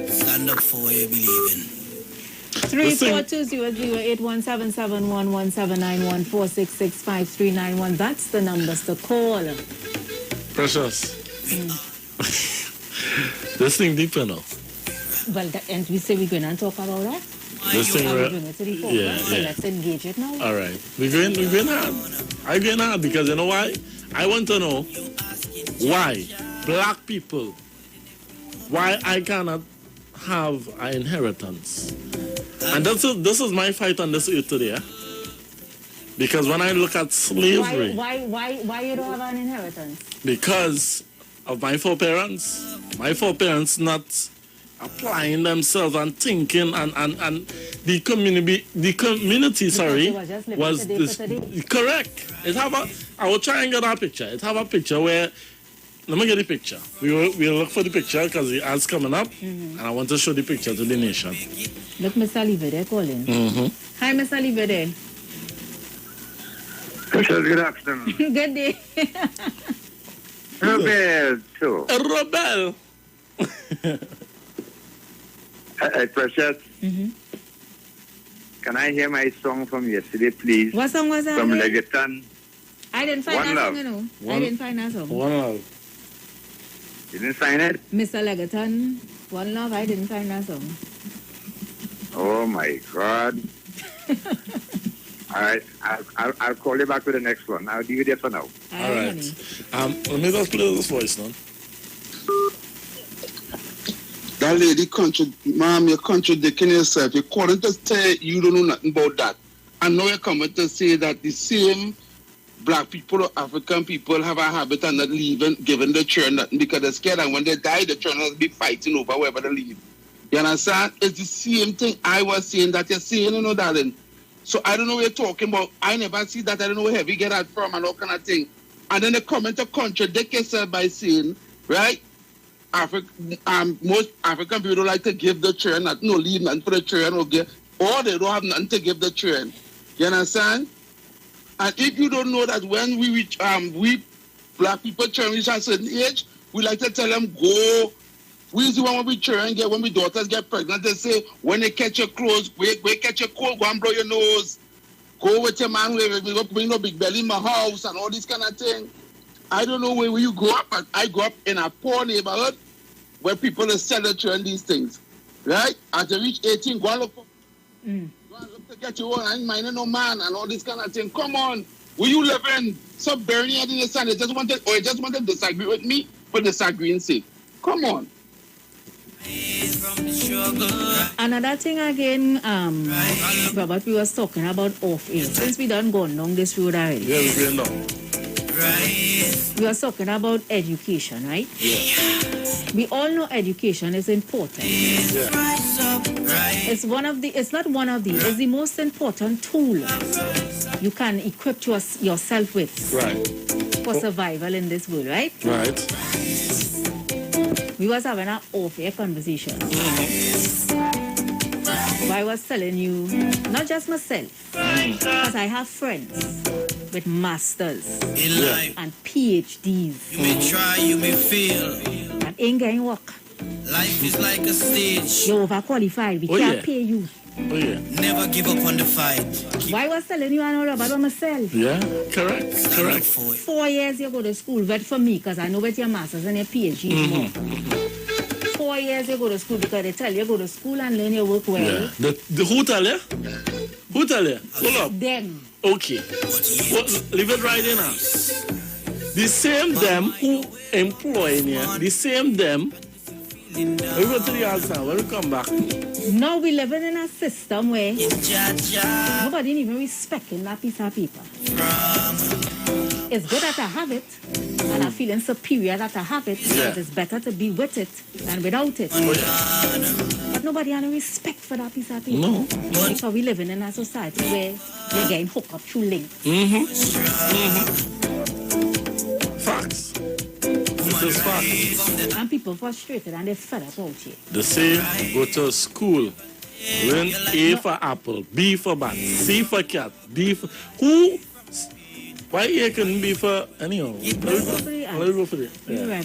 Stand up for what you believe in. 342-08177117914665391. That's the numbers to call. Precious. This thing deep enough. Well, and we say we're going to talk about that. This thing, Bring it to the fore. yeah. Let's engage it now. All right. We're going hard. I'm going hard because you know why? I want to know why black people, why I cannot have an inheritance. And this is my fight on this earth today. Because when I look at slavery... Why you don't have an inheritance? Because of my foreparents. My foreparents not applying themselves and thinking and the community, sorry, was this, correct. I will try and get a picture. It have a picture where let me get the picture. We'll look for the picture because the ad's coming up, and I want to show the picture to the nation. Look, Mr. Olivede calling. Hi, Mr. Olivede. Good afternoon. Good day. Robert, too. Rebel. Precious. Can I hear my song from yesterday, please? What song was that? From Legaton. I didn't find One that Love. song, you know. I didn't find that song. One Love. You didn't find it? Mr. Legaton, One Love, I didn't find that song. Oh, my God. All right. I'll call you back with the next one. I'll do you this for now. All right. Let me just play this voice now. That lady, ma'am, you're contradicting yourself. You're calling to say you don't know nothing about that. And now you're coming to say that the same black people or African people have a habit of not giving the children nothing because they're scared. And when they die, the children will be fighting over wherever they live. You understand? It's the same thing I was saying that you're saying, you know, darling. So I don't know what you're talking about. I never see that. I don't know where you get that from and all kind of thing. And then they come to contradict yourself by saying, right? Most African people don't like to give the children, leave nothing for the children, or they don't have nothing to give the children. You understand? And if you don't know that when we reach, we black people children reach a certain age, we like to tell them go. We see when we children get, when we daughters get pregnant, they say when they catch your clothes, we catch your cold, go and blow your nose. Go with your man, we go bring no big belly in my house and all this kind of thing. I don't know where you grow up, but I grew up in a poor neighborhood where people sell the children these things, right? As they reach 18, go and look for, go and look to get your own, I ain't minding no man and all this kind of thing. Come on, where you living? So burning it in the sun, they just wanted to disagree with me for disagreeing sake. Come on. Another thing again, Robert, we was talking about off-air. Since we done gone down this road already. Yeah, we're going down. We were talking about education, right? Yeah. We all know education is important. Yeah. It's it's the most important tool you can equip yourself with. Right. For survival in this world, right? Right. We was having an off-air conversation. I was telling you, not just myself, because I have friends with masters and PhDs. You may try, you may fail. That ain't getting work. Life is like a stage. You're overqualified. We can't pay you. Oh, yeah. Never give up on the fight. Why was telling you I know about myself? Yeah, correct. 4 years you go to school, but for me, because I know about your masters and your PhD. 4 years you go to school because they tell you go to school and learn your work well. Yeah. The who tell you? Who tell you? Hold up. Them. Okay. Leave it right in now. The same them who employ you, the same them. We go to the answer when we come back. Now we living in a system where nobody even respecting that piece of paper. It's good that I have it, and I'm feeling superior that I have it. Yeah. But it's better to be with it than without it. But nobody has no respect for that piece of paper. No. Because we living in a society where you're getting hooked up through links. Facts. It is facts. And people frustrated and they're fed up out here. They say go to school. Learn A for apple, B for bat, C for cat, D for... Who? Why A couldn't be for... Anyhow. Let me go for it. Yeah.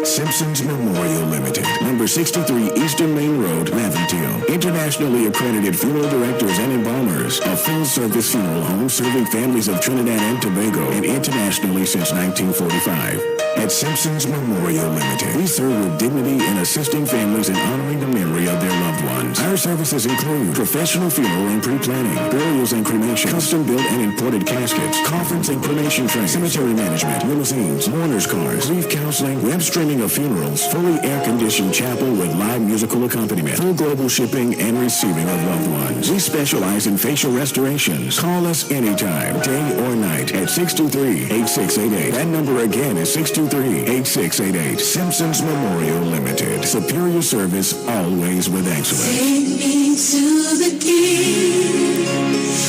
Simpsons Memorial Limited, number 63 Eastern Main Road, Laventille. Internationally accredited funeral directors and embalmers. A full-service funeral home serving families of Trinidad and Tobago and internationally since 1945. At Simpsons Memorial Limited, we serve with dignity in assisting families in honoring the memory of their loved ones. Our services include professional funeral and pre-planning, burials and cremation, custom-built and imported caskets, conference and cremation training, cemetery management, limousines, mourners cars, grief counseling, web streaming of funerals, fully air-conditioned chapel with live musical accompaniment, full global shipping and receiving of loved ones. We specialize in facial restorations. Call us anytime, day or night, at 623-8688. That number again is 623-8688. Simpsons Memorial Limited. Superior service, always with excellence. Take me to the king.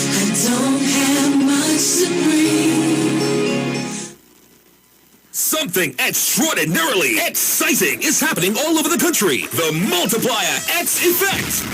I don't have much to bring. Something Something extraordinarily exciting is happening all over the country. The Multiplier X Effect.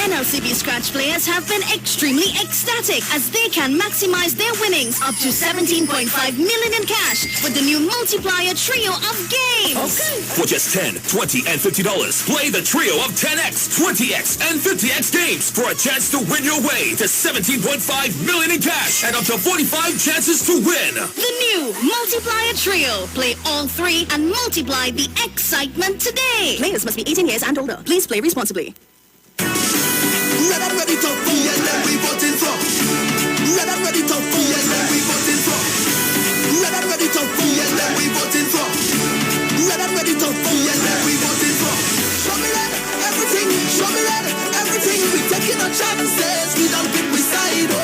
NLCB scratch players have been extremely ecstatic as they can maximize their winnings up to 17.5 million in cash with the new Multiplier trio of games. Okay. For just $10, $20, and $50, play the trio of 10X, 20X, and 50X games for a chance to win your way to 17.5 million in cash and up to 45 chances to win. The new Multiplier trio. Play all three and multiply the excitement today. Players must be 18 years and older. Please play responsibly. Red and ready to PNM we voting for. Red and ready to PNM we voting for. Red and ready to PNM we voting for. Red and ready to PNM we voting for. Show me red, everything. Show me red, everything. We taking our chances. We don't pick we side. Oh.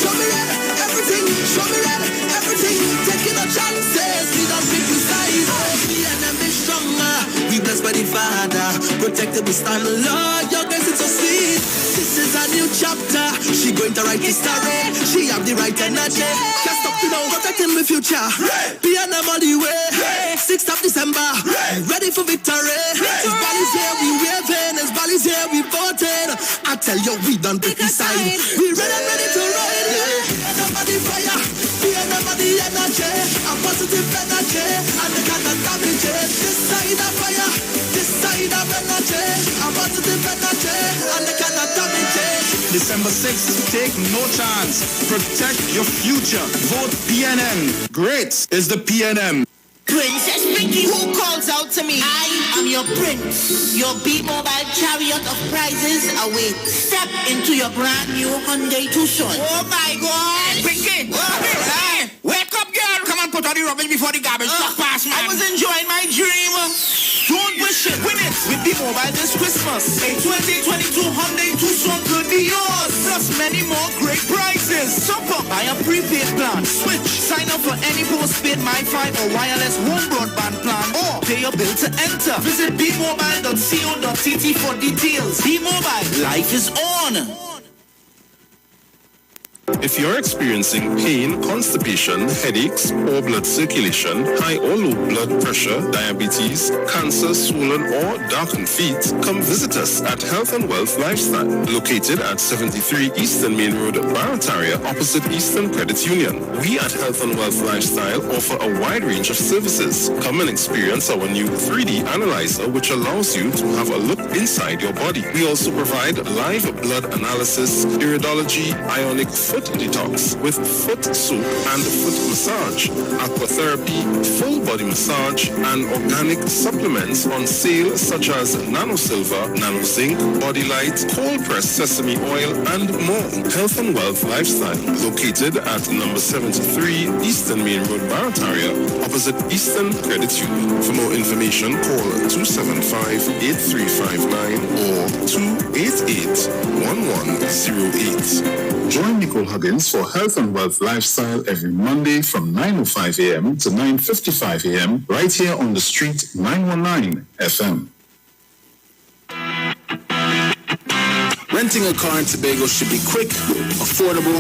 Show me red, everything. Show me red, everything. Taking our chances. We don't pick we side. Oh. PNM is stronger. We blessed by the Father. Protected we stand alone. Your grace is so sweet. This is a new chapter. She going to write history. She have the right energy. Can't stop to know. Protecting my future. PNM all the way. 6th of December. Ready for victory. As Bally's here, we waving. As Bally's here, we voting. I tell you, we done pick the side. We ready to ride. PNM on the fire. PNM on the energy. A positive energy. And they cannot damage it. This side of fire. This side of energy. A positive energy. And they cannot damage it. December 6th, take no chance. Protect your future. Vote PNM. Great is the PNM. Princess Pinky, who calls out to me? I am your prince. Your B-Mobile chariot of prizes awaits. Step into your brand new Hyundai Tucson. Oh my God! Pinky! Hey, wake up, girl! Come on, put all the rubbish before the garbage truck pass, man. I was enjoying my dream. Don't wish it. Win it with B-Mobile this Christmas. A 2022 Hyundai Tucson could be yours. Plus many more great prizes. Super. Buy a prepaid plan. Switch. Sign up for any postpaid MiFi or wireless home broadband plan. Or pay your bill to enter. Visit bmobile.co.tt for details. B-Mobile. Life is on. If you're experiencing pain, constipation, headaches, poor blood circulation, high or low blood pressure, diabetes, cancer, swollen or darkened feet, come visit us at Health and Wealth Lifestyle, located at 73 Eastern Main Road, Barataria, opposite Eastern Credit Union. We at Health and Wealth Lifestyle offer a wide range of services. Come and experience our new 3D analyzer, which allows you to have a look inside your body. We also provide live blood analysis, iridology, ionic foot detox with foot soap and foot massage, aquatherapy, full body massage, and organic supplements on sale such as Nano Silver, Nano Zinc, Body Light, cold pressed sesame oil, and more. Health and Wealth Lifestyle, located at number 73 Eastern Main Road, Barataria, opposite Eastern Credit Union. For more information, call 275-8359 or 288-1108. Join Nicole Huggins for Health and Wealth Lifestyle every Monday from 9:05 a.m. to 9:55 a.m. right here on the street 919 FM. Renting a car in Tobago should be quick, affordable,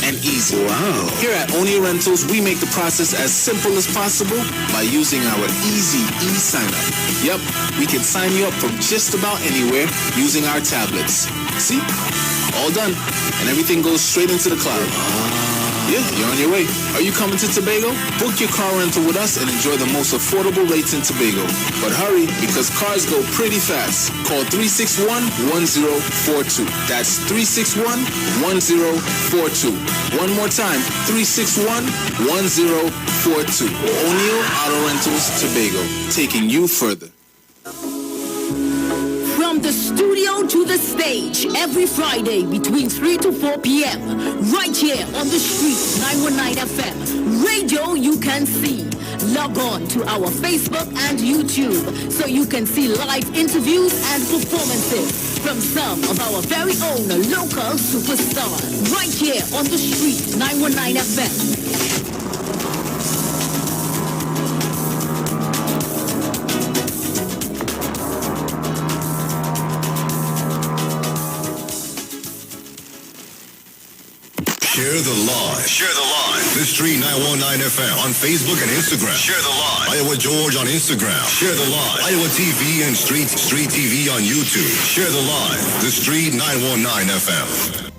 and easy. Wow. Here at Onia Rentals, we make the process as simple as possible by using our easy e-sign-up. Yep, we can sign you up from just about anywhere using our tablets. See? All done. And everything goes straight into the cloud. Yeah, you're on your way. Are you coming to Tobago? Book your car rental with us and enjoy the most affordable rates in Tobago. But hurry, because cars go pretty fast. Call 361-1042. That's 361-1042. One more time, 361-1042. O'Neill Auto Rentals, Tobago. Taking you further. From the studio to the stage, every Friday between 3 to 4 p.m. Right here on the street, 919 FM. Radio you can see. Log on to our Facebook and YouTube so you can see live interviews and performances from some of our very own local superstars. Right here on the street, 919 FM. Share the live. Share the live. The Street 919 FM on Facebook and Instagram. Share the live. Iowa George on Instagram. Share the live. Iowa TV and Street TV on YouTube. Share the live. The Street 919 FM.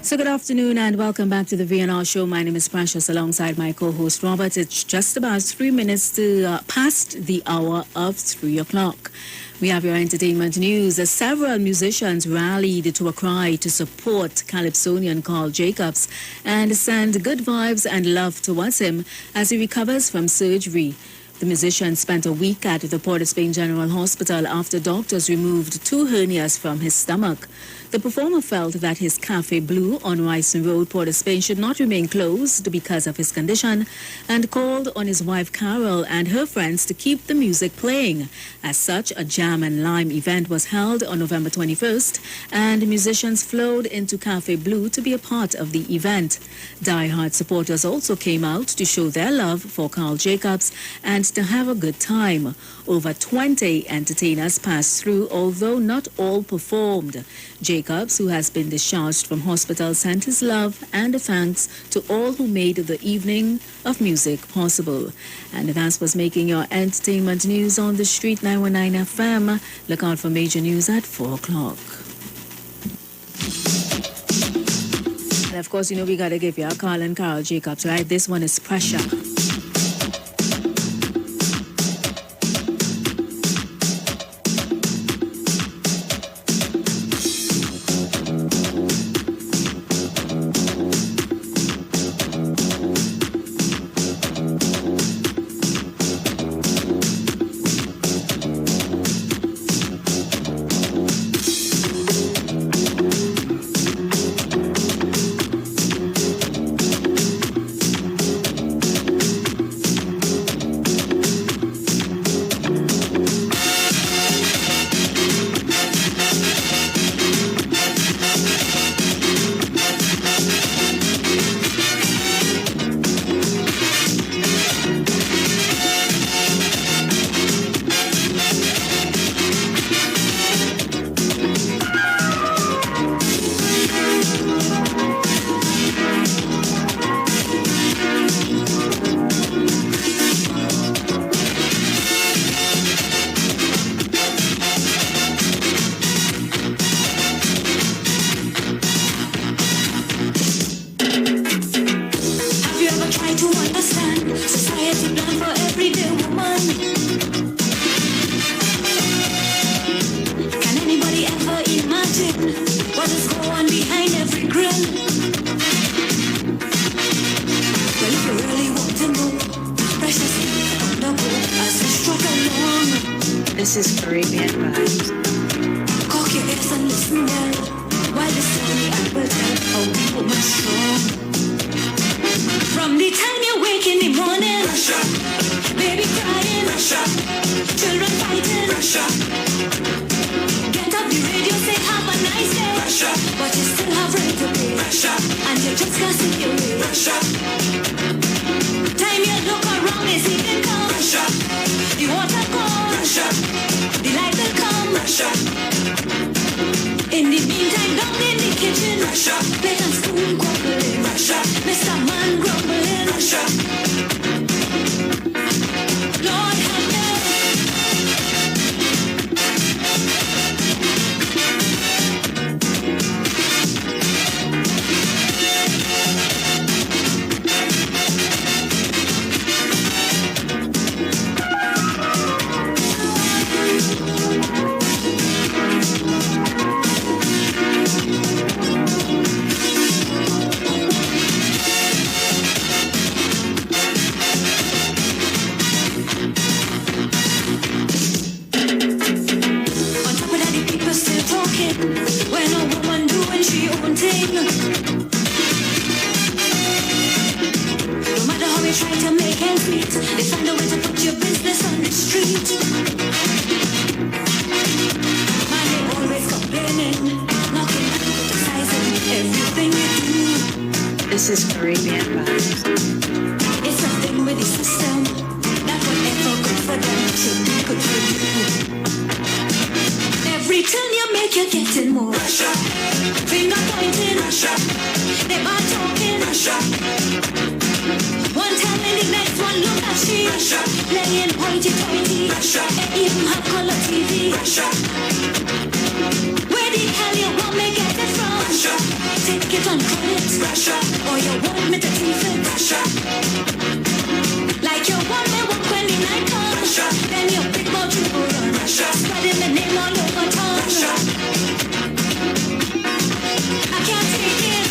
So good afternoon and welcome back to the VNR show. My name is Precious alongside my co-host Robert. It's just about 3 minutes to past the hour of 3 o'clock. We have your entertainment news. Several musicians rallied to a cry to support Calypsonian Carl Jacobs and send good vibes and love towards him as he recovers from surgery. The musician spent a week at the Port of Spain General Hospital after doctors removed 2 hernias from his stomach. The performer felt that his Cafe Blue on Ryson Road, Port of Spain, should not remain closed because of his condition and called on his wife Carol and her friends to keep the music playing. As such, a Jam and Lime event was held on November 21st and musicians flowed into Cafe Blue to be a part of the event. Die-hard supporters also came out to show their love for Carl Jacobs and to have a good time. Over 20 entertainers passed through, although not all performed. Jacobs, who has been discharged from hospital, sent his love and thanks to all who made the evening of music possible. And that's what's making your entertainment news on the Street 919 FM. Look out for major news at 4 o'clock. And of course, you know we got to give you a call and Carl Jacobs, right? This one is Pressure. This is Caribbean vibes. Cock your ears and listen well. While the story I will tell how we woman strong. From the time you wake in the morning, pressure. Baby crying, pressure. Children fighting, pressure. Get up the radio, say have a nice day, pressure. But you still have rent to pay, pressure. And you just can't see your way, pressure. Time you look around, is even come, pressure. The water cold, pressure. The light will come, pressure. In the meantime, down in the kitchen, pressure. Plate and spoon grumbling, pressure. Mr. Man grumbling, pressure. Lord have This is Caribbean vibes. It's a thing with the system. Not whatever good for them to you're getting more pressure. Finger pointing pressure. They are talking pressure. One telling the next one, look at she pressure. Playing hoity-toity pressure. They even have color TV pressure. Where the hell you want me get it from? Pressure. Take it on credit pressure. Or you want me to teeth it pressure. Like you want me walk when the night comes pressure. Then you pick more you go run pressure. Spreading the name all over town pressure. I can't take it.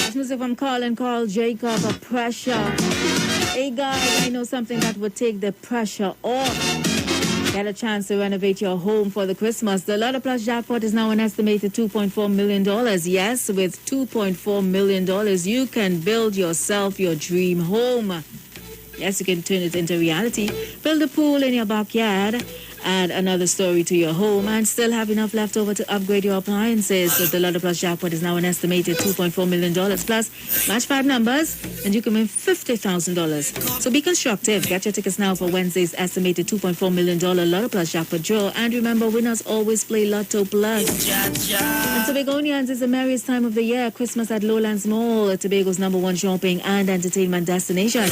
This music from Carl Jacob, a pressure. Hey guys, I know something that would take the pressure off. Get a chance to renovate your home for the Christmas. The Lotto Plus jackpot is now an estimated $2.4 million. Yes, with $2.4 million, you can build yourself your dream home. Yes, you can turn it into reality. Build a pool in your backyard, add another story to your home, and still have enough left over to upgrade your appliances. So the Lotto Plus jackpot is now an estimated $2.4 million. Plus, match 5 numbers, and you can win $50,000. So be constructive. Get your tickets now for Wednesday's estimated $2.4 million Lotto Plus jackpot draw. And remember, winners always play Lotto Plus. And Tobagonians, is the merriest time of the year. Christmas at Lowlands Mall, Tobago's #1 shopping and entertainment destination.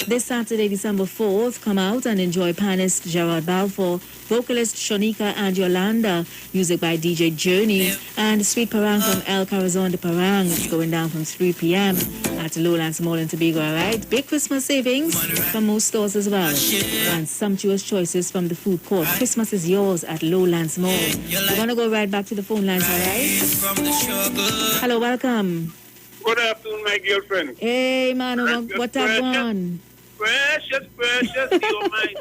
This Saturday, December 4th, come out and enjoy pianist Gerard Balfour, vocalist Shonika and Yolanda, music by DJ Journey, and Sweet Parang from El Corazon de Parang. It's going down from 3 p.m. at Lowlands Mall in Tobago, all right? Big Christmas savings from most stores as well, and sumptuous choices from the food court. Christmas is yours at Lowlands Mall. We're going to go right back to the phone lines, all right? Hello, welcome. Good afternoon, my girlfriend. Hey, man, what have gone? Precious, you're mine.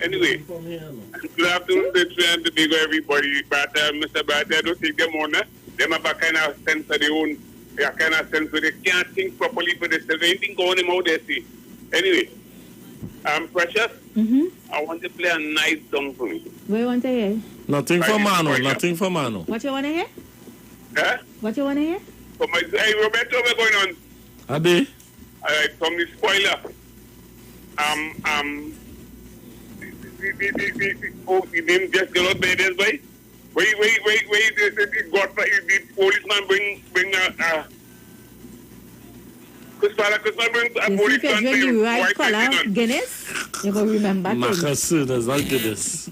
Anyway, good afternoon, to big everybody. But Mr. Barty, I don't think them on. Them have a kind of sense of their own. They are kind of sense where they can't think properly for themselves. Anything going on out there, see. Anyway, Precious, I want to play a nice song for me. What you want to hear? Nothing for Mano, nothing for Mano. What you want to hear? Huh? What you want to hear? For my, hey, Roberto, what's going on? Ade? From the spoiler. The name just got out by this boy. Wait, the policeman bring Christmas bring a policeman bring the right color Guinness, you will remember things. Makasu, that's not Guinness.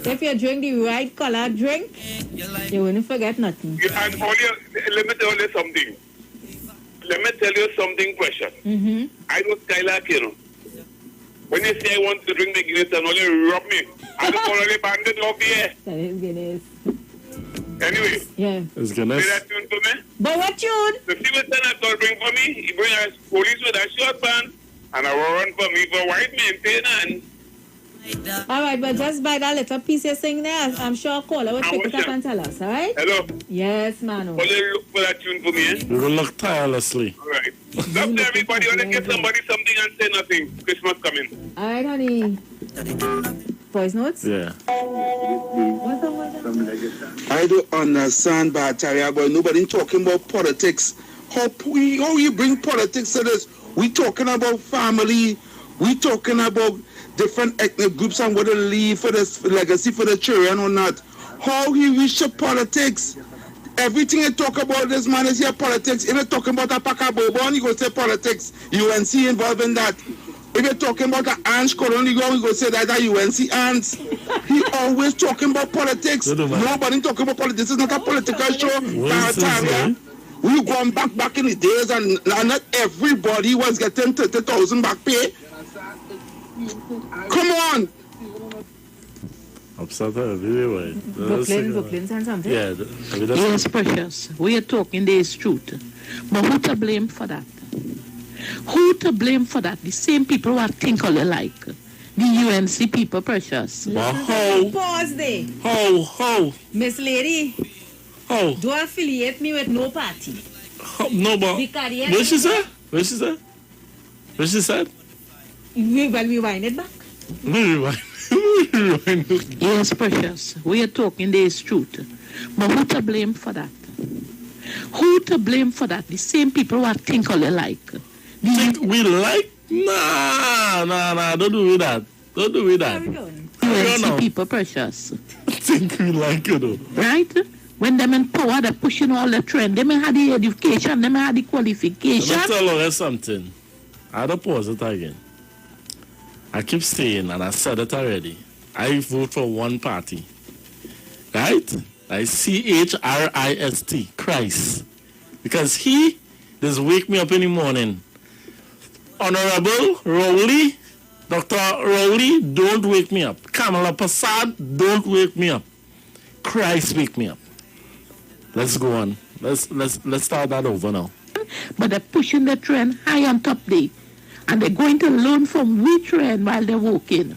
If you drink the right color drink, you won't forget nothing. And let me tell you something. Precious. I know Skylark, you know. When you say I want to drink the Guinness and only rub me, I don't want to bandit off here. That is Guinness. Anyway. Yeah. It's Guinness. Play that tune for me. But what tune? The civil senator bring for me. He bring a police with a short band and a warrant for me for white maintainer. All right, but just by that little piece you're saying there, I'm sure caller will pick it up and tell us, all right? Hello? Yes, Manu. Only look for that tune for me, eh? We will look tirelessly. All right. Stop to everybody. Only give somebody something and say nothing. Christmas coming. All right, honey. Voice notes? Yeah. I don't understand, Bataria, but nobody talking about politics. How you bring politics to this? We talking about family. We talking about different ethnic groups and what they leave for this legacy for the children or not. How he reach to politics? Everything you talk about this man is here politics. If you're talking about a pack of bourbon, you go say politics. UNC involved in that. If you're talking about an ants colony, you go say that UNC ants. He always talking about politics. Nobody talking about politics. This is not a political show. We going back in the days and not everybody was getting 30,000 back pay. Come on. Upset anyway. Brooklyn and something. Yeah. Yes, Precious. We are talking this truth. But who to blame for that? Who to blame for that? The same people who think all alike. The UNC people, Precious. How? Pause there. How? Miss Lady. How? Don't affiliate me with no party. No, but what she said? What she said? We wind it back. Yes, Precious. We are talking this truth. But who to blame for that? Who to blame for that? The same people who think all alike. Think we like? Nah, don't do that. Don't do with that. UNC people precious. I think we like it though. Right? When them in power, they're pushing all the trend. They may have the education, they may have the qualification. Let me tell you something. I had to pause it again. I keep saying, and I said it already, I vote for one party. Right? Like CHRIST, Christ. Because he just wake me up in the morning. Honorable Rowley, Dr. Rowley, don't wake me up. Kamala Prasad, don't wake me up. Christ, wake me up. Let's go on. Let's start that over now. But they're pushing the trend high on top there. And they're going to learn from we trend while they're walking.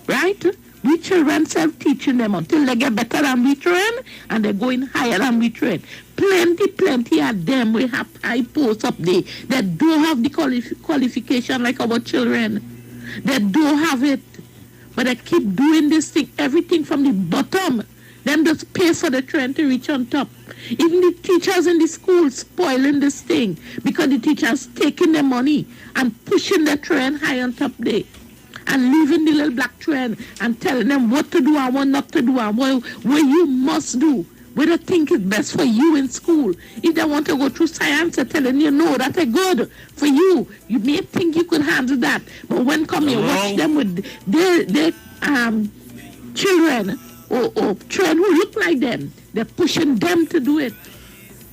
Right? We children self-teaching them until they get better than we trend, and they're going higher than we trend. Plenty of them will have high posts up there that don't have the qualification like our children. They don't have it. But they keep doing this thing, everything from the bottom. Them just pay for the trend to reach on top. Even the teachers in the school spoiling this thing because the teachers taking their money and pushing the trend high on top there. And leaving the little black trend and telling them what to do and what not to do and what you must do. What they think is best for you in school. If they want to go through science, they're telling you, no, that's good for you. You may think you could handle that. But when come here, watch them with their children or children who look like them. They're pushing them to do it.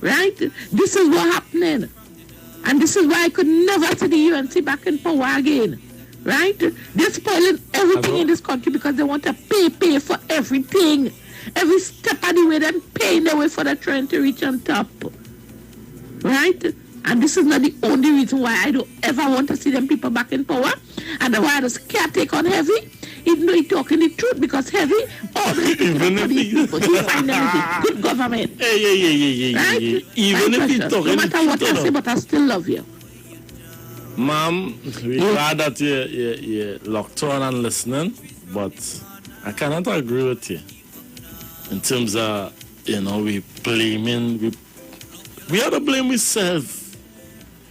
Right? This is what's happening. And this is why I could never see the UNC back in power again. Right? They're spoiling everything in this country because they want to pay for everything. Every step of the way, they're paying their way for the trend to reach on top. Right? And this is not the only reason why I don't ever want to see them people back in power. And why I just can't take on Heavy, even though he's talking the truth, because Heavy always even if he find everything. Good government. Right? Even if he's talking no matter what I say, but I still love you. Ma'am, we're glad that you're locked on and listening, but I cannot agree with you in terms of, we blaming, we have to blame ourselves.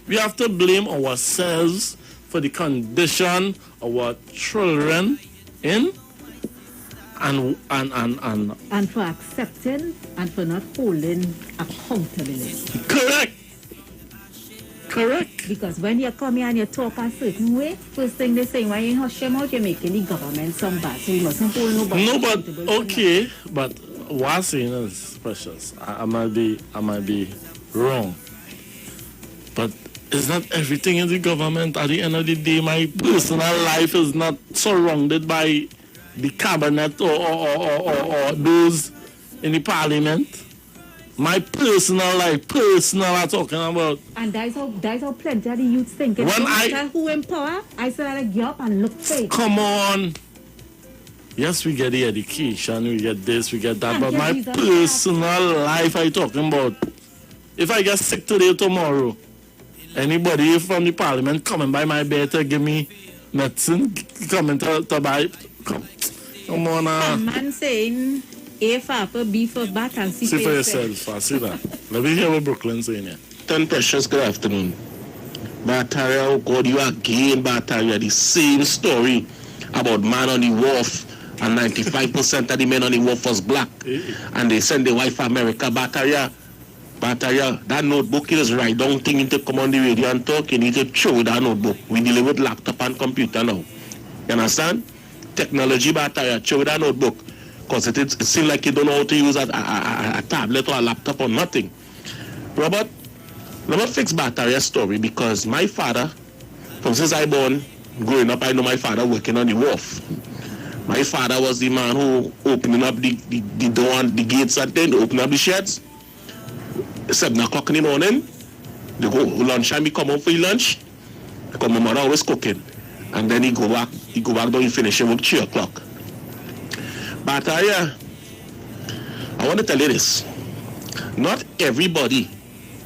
We have to blame ourselves for the condition of our children in and for accepting and for not holding accountability. Correct. Because when you come here and you talk a certain way, first thing they say, why you hush them out, you're making the government some bad. So you mustn't hold nobody. No, but okay, but what I'm saying is precious. I might be wrong. But it's not everything in the government. At the end of the day, my personal life is not surrounded by the cabinet or those in the parliament. My personal life, I'm talking about. And that's how plenty of the youth think. When who in power, I said I get up and look fake. Come on. Yes, we get the education, we get this, we get that, but my personal life I'm talking about. If I get sick today or tomorrow, anybody from the parliament coming by my bed to give me medicine, coming to buy, come on. A man saying, A for apple, B for bat, and C for yourself. I see that. Let me hear what Brooklyn's saying here. Ten Precious, good afternoon. Bataria, oh God, you again, Bataria, the same story about man on the wharf, and 95% of the men on the wharf was black. And they send the wife to America. Bataria, that notebook is right. Don't think you need to come on the radio and talk. You need to show that notebook. We deal with laptop and computer now. You understand? Technology, Bataria, show that notebook. Because it seems like you don't know how to use a tablet or a laptop or nothing. Robert, let me fix Bataria's story, because my father, from since I born, growing up, I know my father working on the wharf. My father was the man who opening up the door and the gates and then open up the sheds. 7 o'clock in the morning, they go lunchtime, he come home for lunch, because my mother always cooking. And then he go back down, he finish work 3 o'clock. But I want to tell you this. Not everybody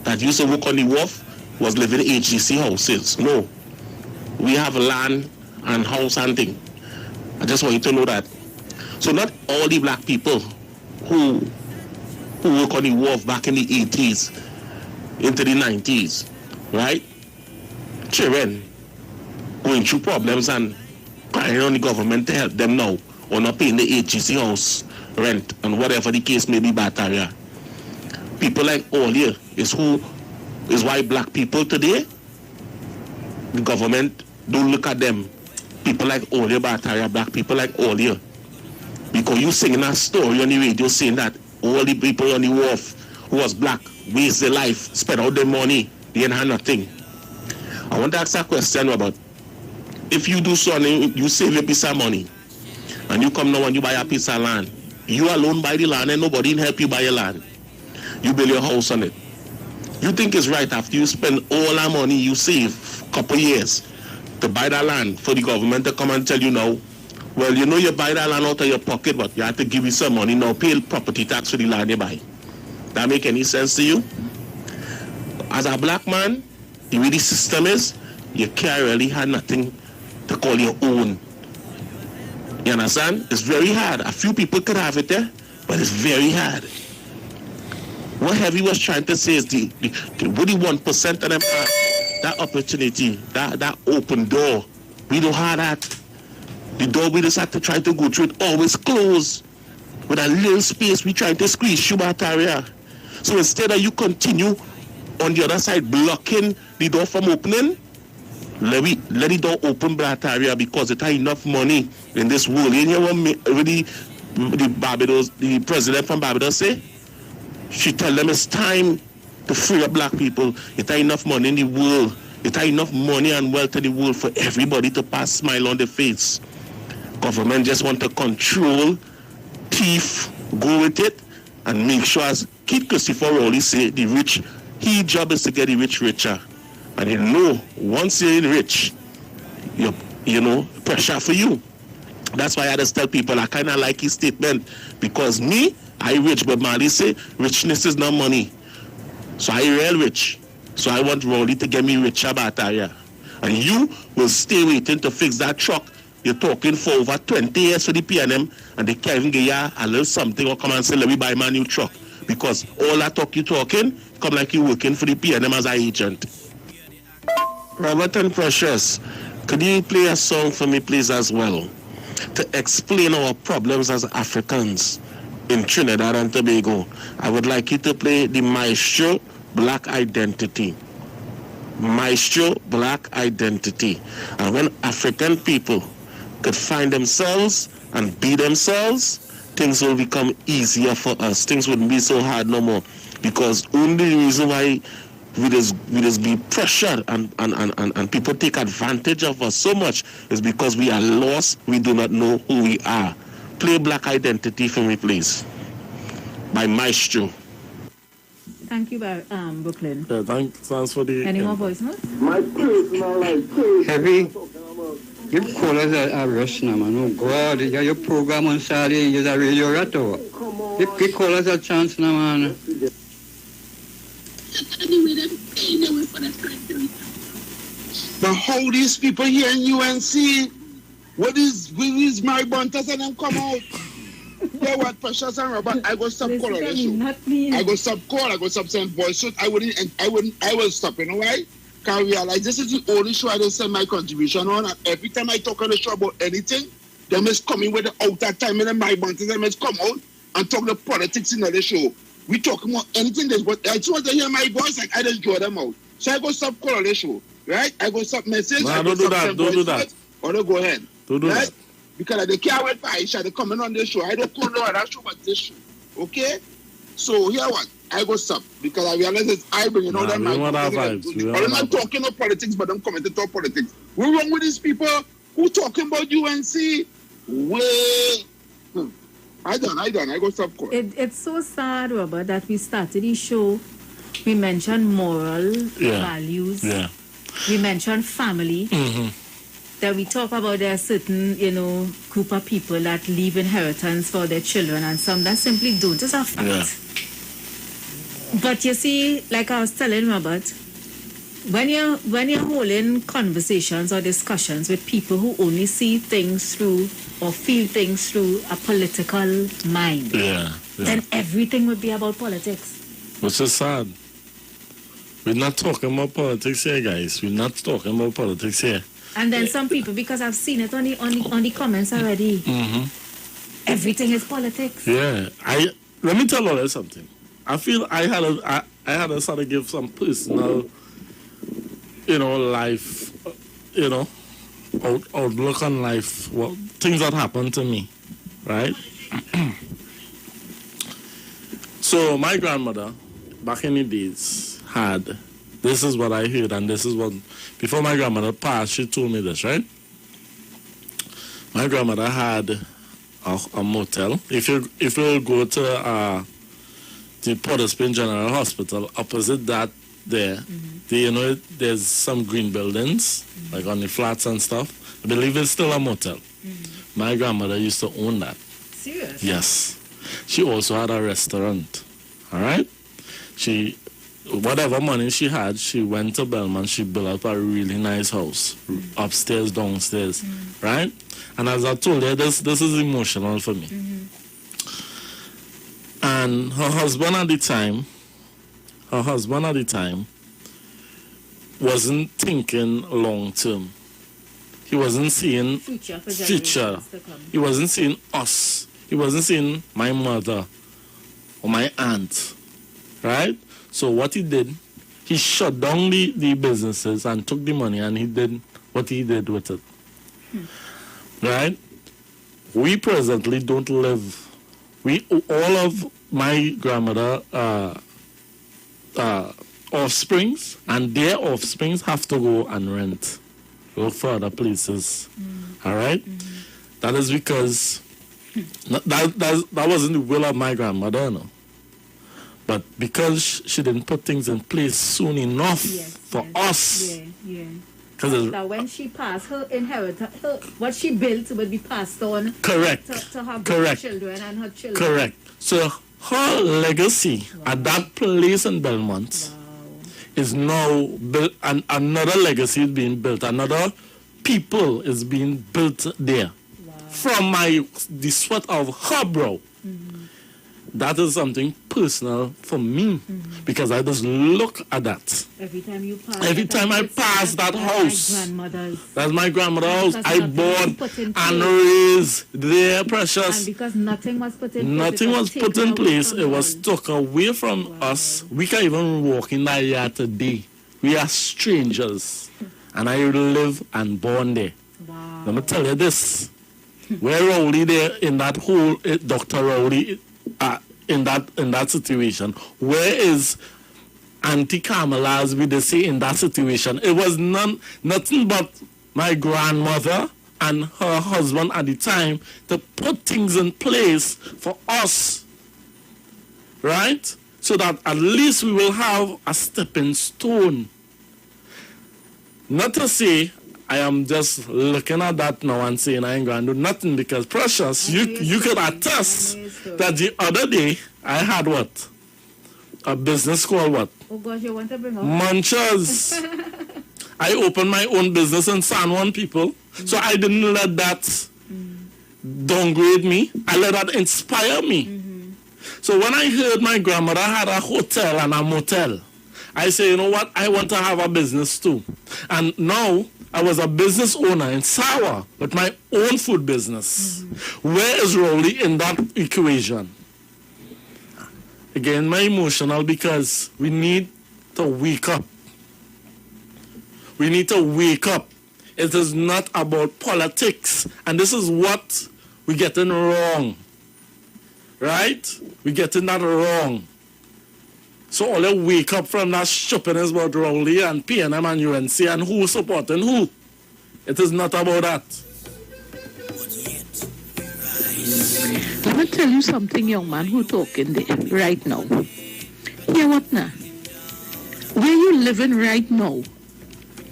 that used to work on the wharf was living in HGC houses. No. We have land and house and thing. I just want you to know that. So not all the black people who work on the wharf back in the 80s into the 90s, right? Children going through problems and crying on the government to help them now, or not paying the HGC house rent, and whatever the case may be, Bataria. People like all here is why black people today, the government don't look at them. People like all here, Bataria, black people like all here. Because you singing a story on the radio saying that all the people on the wharf who was black waste their life, spend all their money, they ain't have nothing. I want to ask a question about if you do something, you save a piece of money, and you come now and you buy a piece of land. You alone buy the land and nobody help you buy your land. You build your house on it. You think it's right after you spend all that money you save a couple years to buy that land for the government to come and tell you now, well, you know you buy that land out of your pocket, but you have to give you some money now, pay property tax for the land you buy. That make any sense to you? As a black man, the way the system is, you can't really have nothing to call your own. You understand? It's very hard. A few people could have it there, but it's very hard. What Heavy was trying to say is the 1% of them have that opportunity, that open door. We don't have that. The door we just have to try to go through it always closed. With a little space, we try to squeeze Shubat area. So instead of you continue on the other side blocking the door from opening, let the door open Black area because it has enough money in this world. You know what the president from Barbados say? She tell them it's time to free up black people. It has enough money in the world. It has enough money and wealth in the world for everybody to pass smile on their face. Government just want to control, thief, go with it, and make sure, as Kid Christopher Rowley say, the rich, his job is to get the rich richer. And you know, once you're rich, you know, pressure for you. That's why I just tell people I kind of like his statement, because me, I rich, but Marley say richness is not money. So I real rich. So I want Rowley to get me richer about area. And you will stay waiting to fix that truck. You're talking for over 20 years for the PNM, and they can't even get you a little something or come and say, let me buy my new truck. Because all that talk you talking, come like you working for the PNM as an agent. Robert and Precious, could you play a song for me, please, as well, to explain our problems as Africans in Trinidad and Tobago? I would like you to play the Maestro Black Identity. Maestro Black Identity. And when African people could find themselves and be themselves, things will become easier for us. Things wouldn't be so hard no more. Because only the reason why we just be pressured and people take advantage of us so much is because we are lost. We do not know who we are. Play Black Identity for me, please, by Maestro. Thank you, Brooklyn. Yeah, thanks for the... Any more voice notes? My personal life. Heavy. You call us a rush now, man. Oh, God. Your program on Saturday is a radio rattle. You call us a chance now, man. But how these people here in UNC, where is my bunters and them come out? They what Precious and Robert, I go stop call on the show. I go stop call, I go stop send voice note. I will stop, you know why? Because I realize this is the only show I don't send my contribution on, and every time I talk on the show about anything, they must come in with the outer time and my bunters, they must come out and talk the politics in the show. We talk about anything that's but I just want to hear my voice, like I just draw them out. So I go stop call on the show, right? I go stop message. No, don't do that. Or don't go ahead. Don't do that. Because they can't wait for Aisha to come in on this show. I don't call no other show but this show. Okay? So here what? I go stop because I realize it's I bringing all that. I'm not talking about politics, but I'm coming to talk politics. What's wrong with these people who talking about UNC? Way. I done. I go stop call. It's so sad, Robert, that we started the show. We mentioned moral values. Yeah. We mentioned family. Mm-hmm. That we talk about there are certain, group of people that leave inheritance for their children and some that simply don't. It's a fact. Yeah. But you see, like I was telling Robert, when you're holding conversations or discussions with people who only see things through or feel things through a political mind, then everything would be about politics. Which is sad. We're not talking about politics here, guys. We're not talking about politics here. And then some people, because I've seen it on the comments already, everything is politics. Yeah. Let me tell you something. I feel I had to sort of give some personal, life, outlook on life, things that happened to me, right? So my grandmother, back in the days, this is what I heard, and this is what, before my grandmother passed, she told me this, right? My grandmother had a motel. If you go to the Port of Spain General Hospital, opposite that there, there's some green buildings, like on the flats and stuff. I believe it's still a motel. My grandmother used to own that. Serious? Yes. She also had a restaurant. All right? Whatever money she had, she went to Belmont. She built up a really nice house, upstairs, downstairs, right? And as I told you, this is emotional for me. And her husband at the time wasn't thinking long term. He wasn't seeing future. He wasn't seeing us. He wasn't seeing my mother or my aunt, right? So what he did, he shut down the businesses and took the money, and he did what he did with it. Right? We presently don't live. All of my grandmother offsprings and their offsprings have to go and rent, look for other places. All right? That is because that wasn't the will of my grandmother, no. But because she didn't put things in place soon enough for us. That when she passed, her inheritance, what she built would be passed on. Correct. To her children and her children. Correct. So her legacy at that place in Belmont is now built, and another legacy is being built. Another people is being built there from the sweat of her brow. That is something personal for me because I just look at that. Every time I pass that house, that's my grandmother's house. Because I born and raised there, precious. And because nothing was put in place. Nothing was put in place. It was took away from us. We can't even walk in that yard today. We are strangers. And I live and born there. Let me tell you this. Where Rowley there in that whole, Dr. Rowley, in that situation, where is Auntie Kamala, as we say, in that situation? It was nothing but my grandmother and her husband at the time to put things in place for us, right? So that at least we will have a stepping stone. Not to say I am just looking at that now and saying I ain't going to do nothing, because precious, you could attest that the other day I had what? A business called what? Oh gosh, you want to bring up? Munchers. I opened my own business in San Juan, people. So I didn't let that downgrade me. I let that inspire me. So when I heard my grandmother had a hotel and a motel, I say, you know what? I want to have a business too. And now I was a business owner in Sawa with my own food business. Where is Rowley in that equation? Again, my emotional, because we need to wake up. We need to wake up. It is not about politics. And this is what we're getting wrong. Right? We're getting that wrong. So all they wake up from that stupidness about Rowley and PNM and UNC and who supporting who. It is not about that. Let me tell you something, young man who talking there right now. Hear what now? Where you living right now?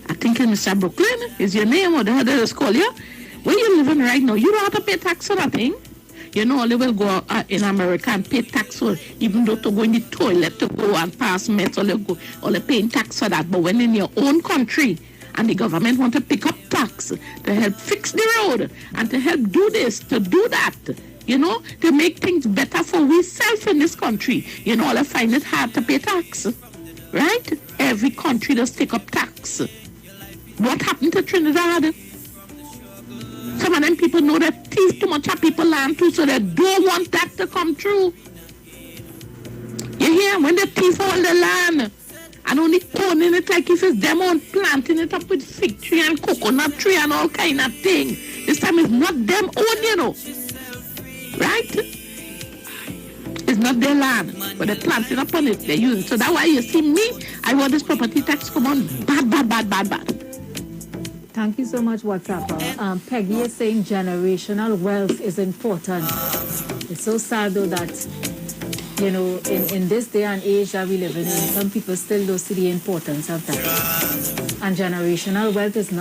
I think in Mr. Brooklyn is your name, or how they just call you. Where you living right now? You don't have to pay tax on that thing. You know, they will go in America and pay tax for, even though to go in the toilet to go and pass meds, or they paying tax for that. But when in your own country, and the government want to pick up tax to help fix the road and to help do this, to do that, you know, to make things better for ourselves in this country, you know, they find it hard to pay tax, right? Every country does take up tax. What happened to Trinidad? Some of them people know that thief too much of people land too, so they don't want that to come true. You hear? When the thief all the land and only owning it like if it's them own planting it up with fig tree and coconut tree and all kind of thing. This time it's not them own, you know. Right? It's not their land, but they're planting upon it. They're using. So that's why you see me, I want this property tax come on bad. Thank you so much, WhatsApp. Peggy is saying generational wealth is important. It's so sad though that, you know, in this day and age that we live in, some people still don't see the importance of that. And generational wealth is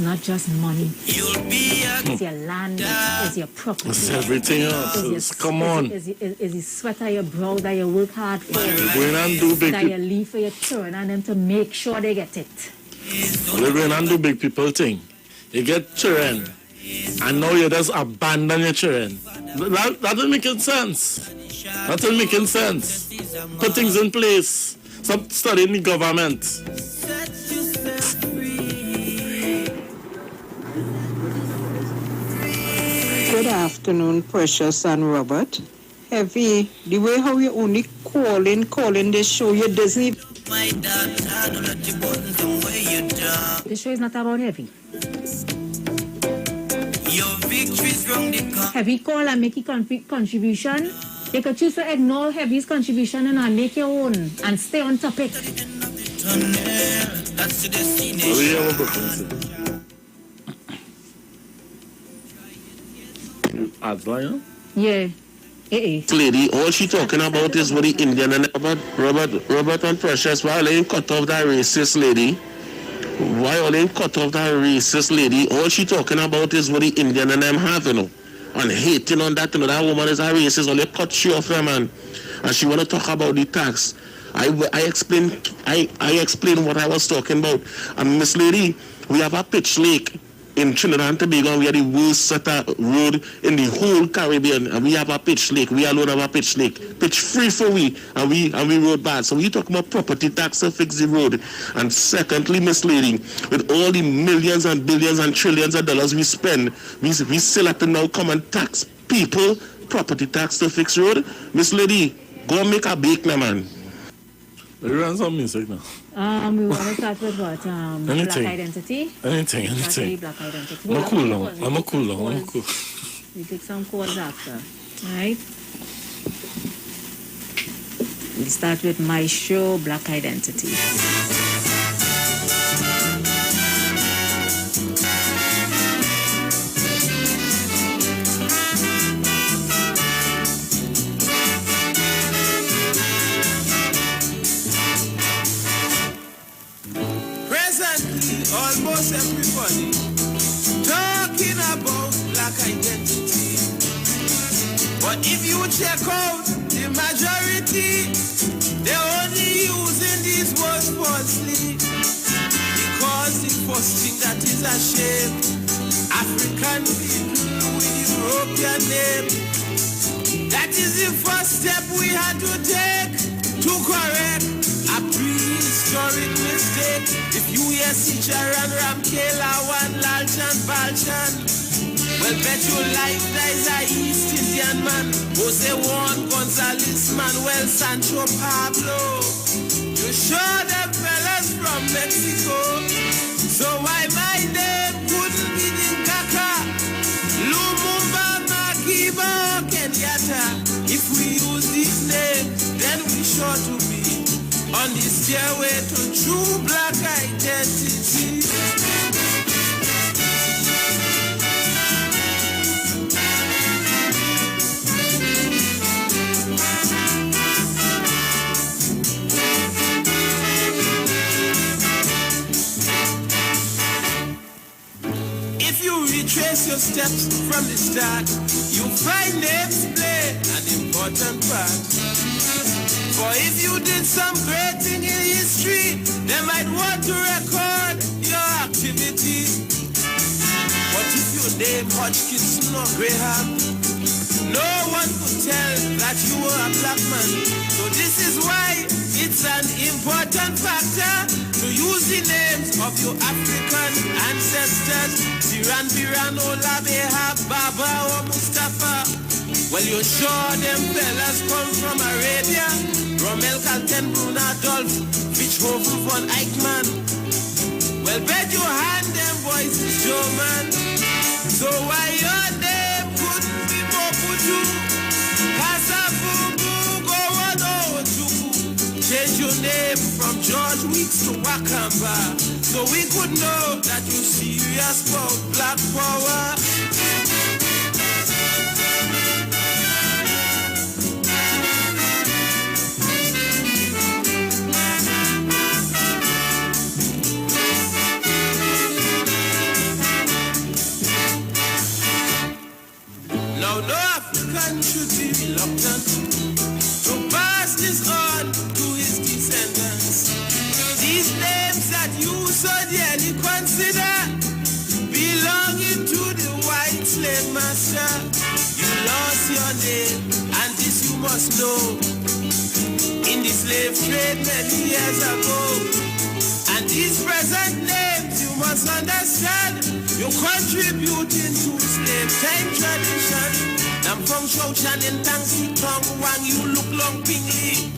not just money. It's your land, it's your property. It's everything else. Come on. It's the sweat of your brow that you work hard for. That you leave for your children and them to make sure they get it. We're going and do big people thing. You get children, and now you just abandon your children. That doesn't make sense. That doesn't make sense. Put things in place. Stop studying the government. Good afternoon, Precious and Robert. Heavy, the way how you only calling this show, you doesn't even... This show is not about Heavy. Heavy call and make a contribution. You could choose to ignore Heavy's contribution and make your own and stay on topic. Yeah. Lady, all she talking about is what the Indian and Robert and Precious. Why they ain't cut off that racist lady? Why all ain't cut off that racist lady? All she talking about is what the Indian and them have, you know. And hating on that, you know, that woman is a racist. All they cut she off her, man. And she want to talk about the tax. I explain what I was talking about. And Miss Lady, we have a pitch lake in Trinidad and Tobago, and we are the worst set of road in the whole Caribbean, and we have a pitch lake. We alone have a pitch lake. Pitch free for we road bad. So we talk about property tax to fix the road. And secondly, misleading, with all the millions and billions and trillions of dollars we spend, we still have to now come and tax people property tax to fix road. Miss Lady, go and make a bake now, man. We run some music now. We want to start with what? Black identity? Anything. Black identity. I'm cool now. We take some calls after. Alright? We start with my show, Black Identity. Almost everybody talking about black identity. But if you check out the majority, they're only using these words falsely. Because the first thing that is a shame, African people with European name. That is the first step we had to take to correct a prehistoric mistake. If you hear Sicharan, Ramkela, Wan, Lalchan, Balchan, well, bet your life dies a East Indian man. Jose Juan, Gonzalez, Manuel, Sancho, Pablo. You sure them fellas from Mexico. So why my name couldn't be Nkaka, Lumumba, Makiba, Kenyatta? If we use these names, then we sure to be on the stairway to true black identity. If you retrace your steps from the start, you find names play an important part. For if you did some great thing in history, they might want to record your activity. But if you name Hodgkinson or Graham, no one could tell that you were a black man. So this is why it's an important factor to use the names of of your African ancestors. Biran, Ola, Behab, Baba, or Mustafa. Well, you're sure them fellas come from Arabia? Rommel, Calten, Bruna, Adolf, Fitzhofen von Eichmann. Well, bet you hand them boys is German. So why your name couldn't be Mobutu? Kasavubu, Gowado, Chuku. Change your name from George Weeks to Wakamba, so we could know that you're serious about black power. Now, no African should be reluctant to pass this on to his descendants. These names that you so dearly consider belonging to the white slave master. You lost your name, and this you must know. In the slave trade many years ago, and these present names you must understand. You're contributing to slave time tradition. I'm from Shochan in Tangsi Tong Wang, you look long pingly.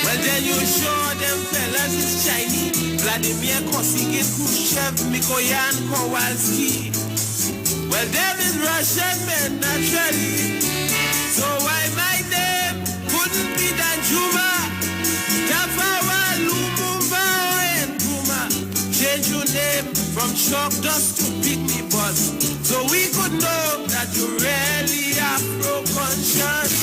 Well then you show them fellas is Chinese. Vladimir Kosygin, Khrushchev, Mikoyan, Kowalski. Well them is Russian men naturally. So why my name couldn't be Danjuma, Tafawa, Lumumba, and Puma? Change your name from chalk dust to pygmy bus, so we could know that you're really Afro-conscious.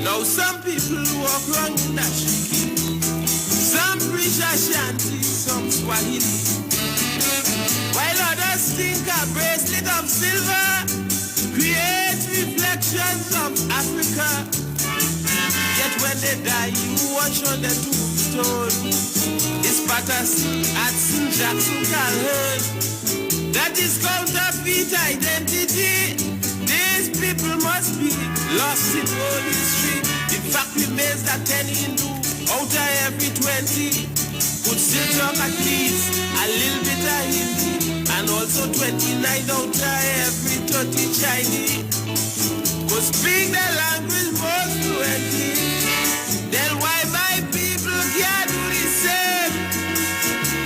Now some people walk around in Ashiki, some preach Ashanti, some Swahili, while others think a bracelet of silver creates reflections of Africa. Yet when they die, you watch on the tombstone. It's Patterson, Hudson, Jackson, Calhoun. That is counterfeit identity. These people must be lost in old history. In fact, remains that 10 Hindu out of every 20 could still talk at least a little bit of Hindi, and also 29 out of every 30 Chinese could speak the language most fluently. Then why my people can't do the same?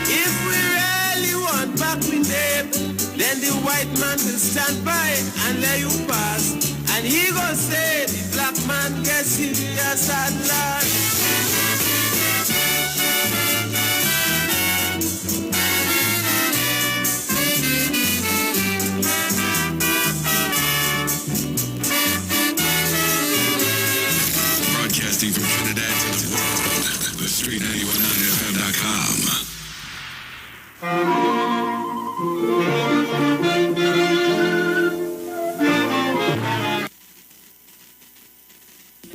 If we really want back with them, then the white man will stand by and let you pass, and he gonna say the black man gets serious at last. Broadcasting from Trinidad to the world, the Street 919FM.com.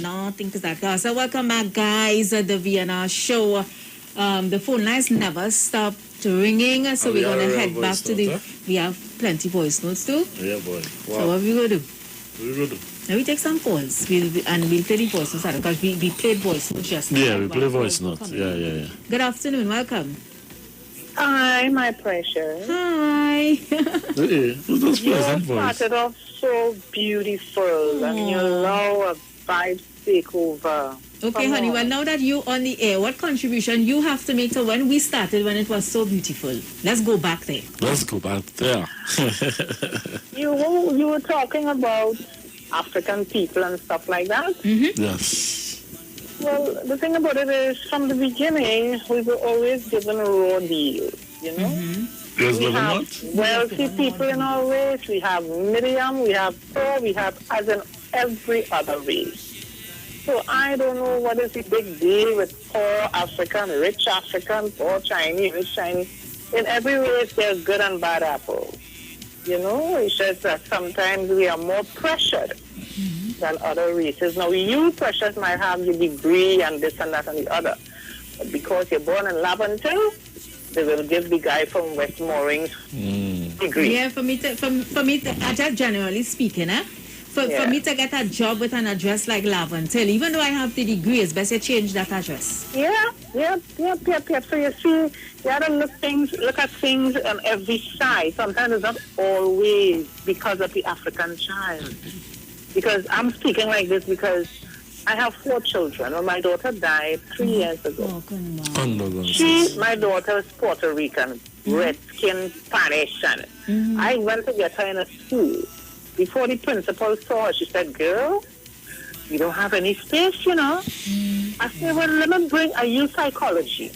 No, think that. So welcome back, guys, at the Vienna show. The phone lines never stop ringing, so we're going to head back to the... We have plenty voice notes too. Yeah, boy. Wow. So what we going to do? What we going to do? Now we take some calls, we'll play the voice notes, because we played voice notes just now. Yeah, we play voice notes. Yeah. Good afternoon, welcome. Hi, my precious. Hi. Hey, who's those pleasant voice? You started off so beautiful, and you allow a vibe take over. Okay, honey, well, now that you're on the air, what contribution you have to make to when we started, when it was so beautiful? Let's go back there. Let's go back there. You were talking about African people and stuff like that? Mm-hmm. Yes. Well, the thing about it is, from the beginning, we were always given raw deals, you know? Mm-hmm. Yes, we have wealthy people in our race, we have Miriam, we have Thor, we have as in every other race. So I don't know what is the big deal with poor African, rich African, poor Chinese, rich Chinese. In every race, there's good and bad apples. You know, it's just that sometimes we are more pressured than other races. Now, you, precious, might have your degree and this and that and the other. But because you're born in Laventille, they will give the guy from West Moorings degree. Yeah, for me to just generally speaking, for me to get a job with an address like Laventil, even though I have the degree, it's best to change that address. Yeah. So you see, you have to look at things on every side. Sometimes it's not always because of the African child. Because I'm speaking like this because I have 4 children. When my daughter died 3 years ago. My daughter is Puerto Rican, red-skinned, Spanish. I went to get her in a school. Before the principal saw her, she said, "Girl, you don't have any space, you know." I said, "Well, let me bring a youth psychology."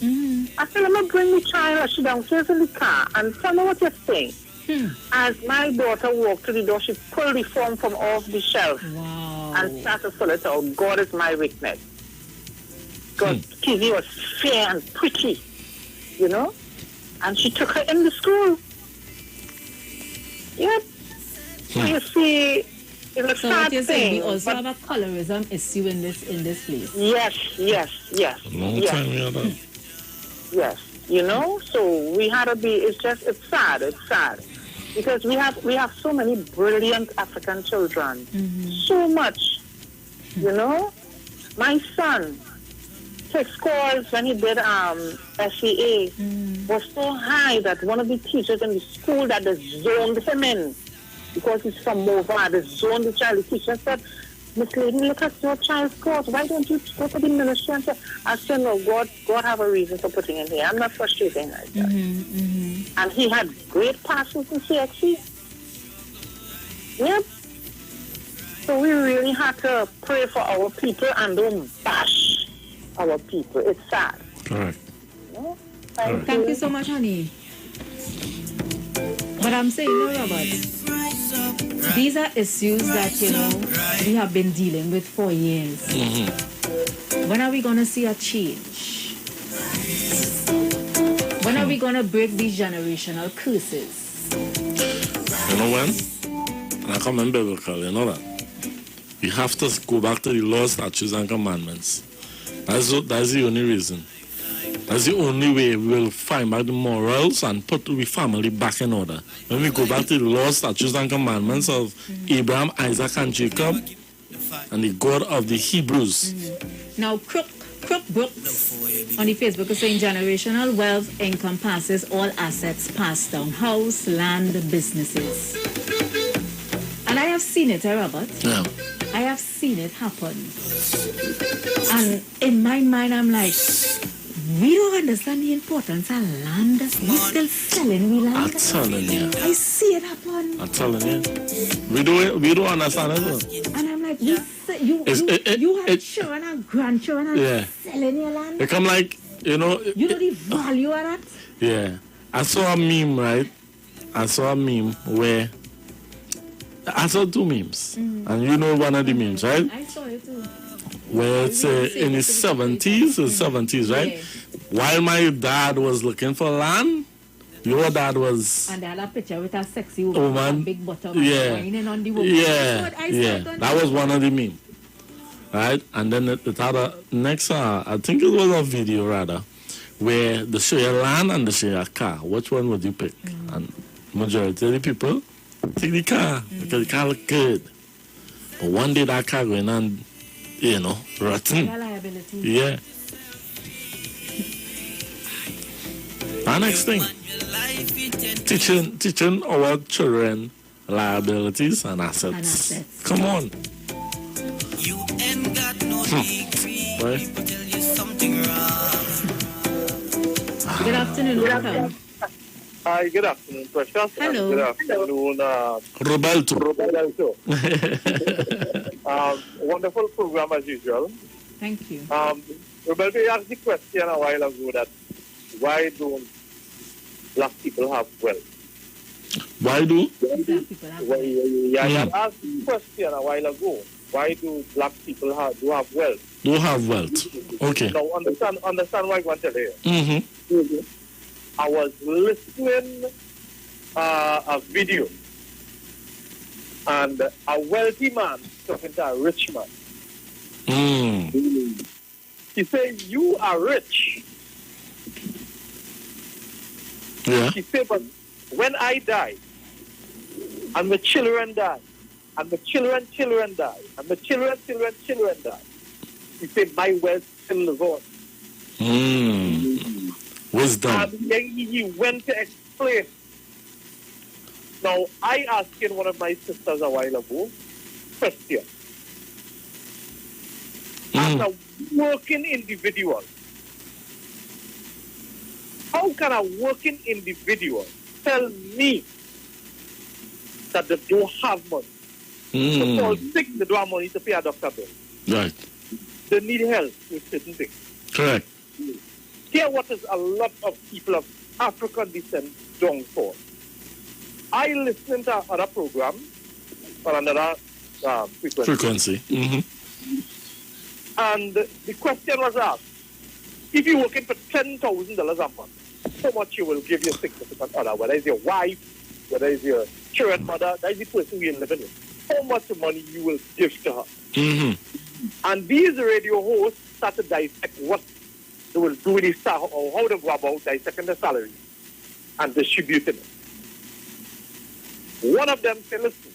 I said, "Let me bring the child she downstairs in the car and tell me what you think." As my daughter walked to the door, she pulled the form from off the shelf and started to fill it out. God is my witness. God, Kizzy was fair and pretty, you know, and she took her in the school. Yep. So you see, it's a So sad what you're saying, thing. we also have a colorism issue in this place. Yes. Long time we had that. Yes, you know, so we had to be, it's sad. Because we have so many brilliant African children. So much, you know. My son, his scores when he did SEA was so high that one of the teachers in the school that they zoned him in, because he's from Mova, they zoned the child. The teacher said, "Miss Lady, look at your child's scores. Why don't you go to the ministry?" And say, I said, "No, God have a reason for putting him here. I'm not frustrating like that." And he had great passes in CXC. Yep. So we really have to pray for our people and don't bash our people. It's sad. Correct. Yeah? Thank you so much, honey. But I'm saying, Robert, these are issues that, you know, we have been dealing with for years. When are we going to see a change? When are we going to break these generational curses? You know when? And I come in biblical, you know that? We have to go back to the laws, statutes, and commandments. That's the only reason. That's the only way we will find back the morals and put the family back in order. When we go back to the laws, statutes, and commandments of Abraham, Isaac, and Jacob, and the God of the Hebrews. Now, Crook Brooks on the Facebook is saying generational wealth encompasses all assets passed down, house, land, businesses. And I have seen it, Robert. Yeah. I have seen it happen. And in my mind, I'm like, we don't understand the importance of land. We still selling we land. I'm telling you. I see it happen. I'm telling you. We don't understand it. And I'm like, you have children and grandchildren and selling your land. It come like, you know. You know the value of that? Yeah. I saw a meme, right? I saw a meme where I saw 2 memes. And you know one of the memes, right? I saw it too. Where it's in his 70s, right? Yeah. While my dad was looking for land, your dad was... And they had a picture with a sexy woman with a big bottom whining on the woman. Yeah. That was one of the memes. Right? And then it had a next, I think it was a video rather, where they show your land and they show your car. Which one would you pick? And majority of the people take the car because the car look good. But one day that car going on, you know, rotten. Liability. Yeah. The next thing, teaching our children liabilities and assets. Come on. You ain't got no degree. People tell you something wrong. Good afternoon, welcome. Hi, good afternoon, Precious. Hello. Good afternoon, Roberto. Wonderful program as usual. Thank you. Roberto, you asked the question a while ago that why don't black people have wealth? Why do? You asked the question a while ago. Why do black people have wealth? Do have wealth. Okay. Now, understand what I want to tell you. I was listening a video, and a wealthy man talking to a rich man. He said, "You are rich. Yeah. She said, but when I die, and my children die, and my children die, and my children die, she said, my wealth still lives on. Wisdom. And then he went to explain. Now, I asked one of my sisters a while ago, question. As a working individual, how can a working individual tell me that they don't have money? They fall sick, they don't have money to pay a doctor bill. Right. They need help with certain things. Correct. Here what is a lot of people of African descent down for. I listened to other program on another frequency. And the question was asked, if you're working for $10,000 a month, how much you will give your significant other, whether it's your wife, whether it's your children mother, that is the person you're living with, how much money you will give to her. And these radio hosts start to dissect what they will do with this, or how they go about dissecting the salary and distributing it. One of them said, listen,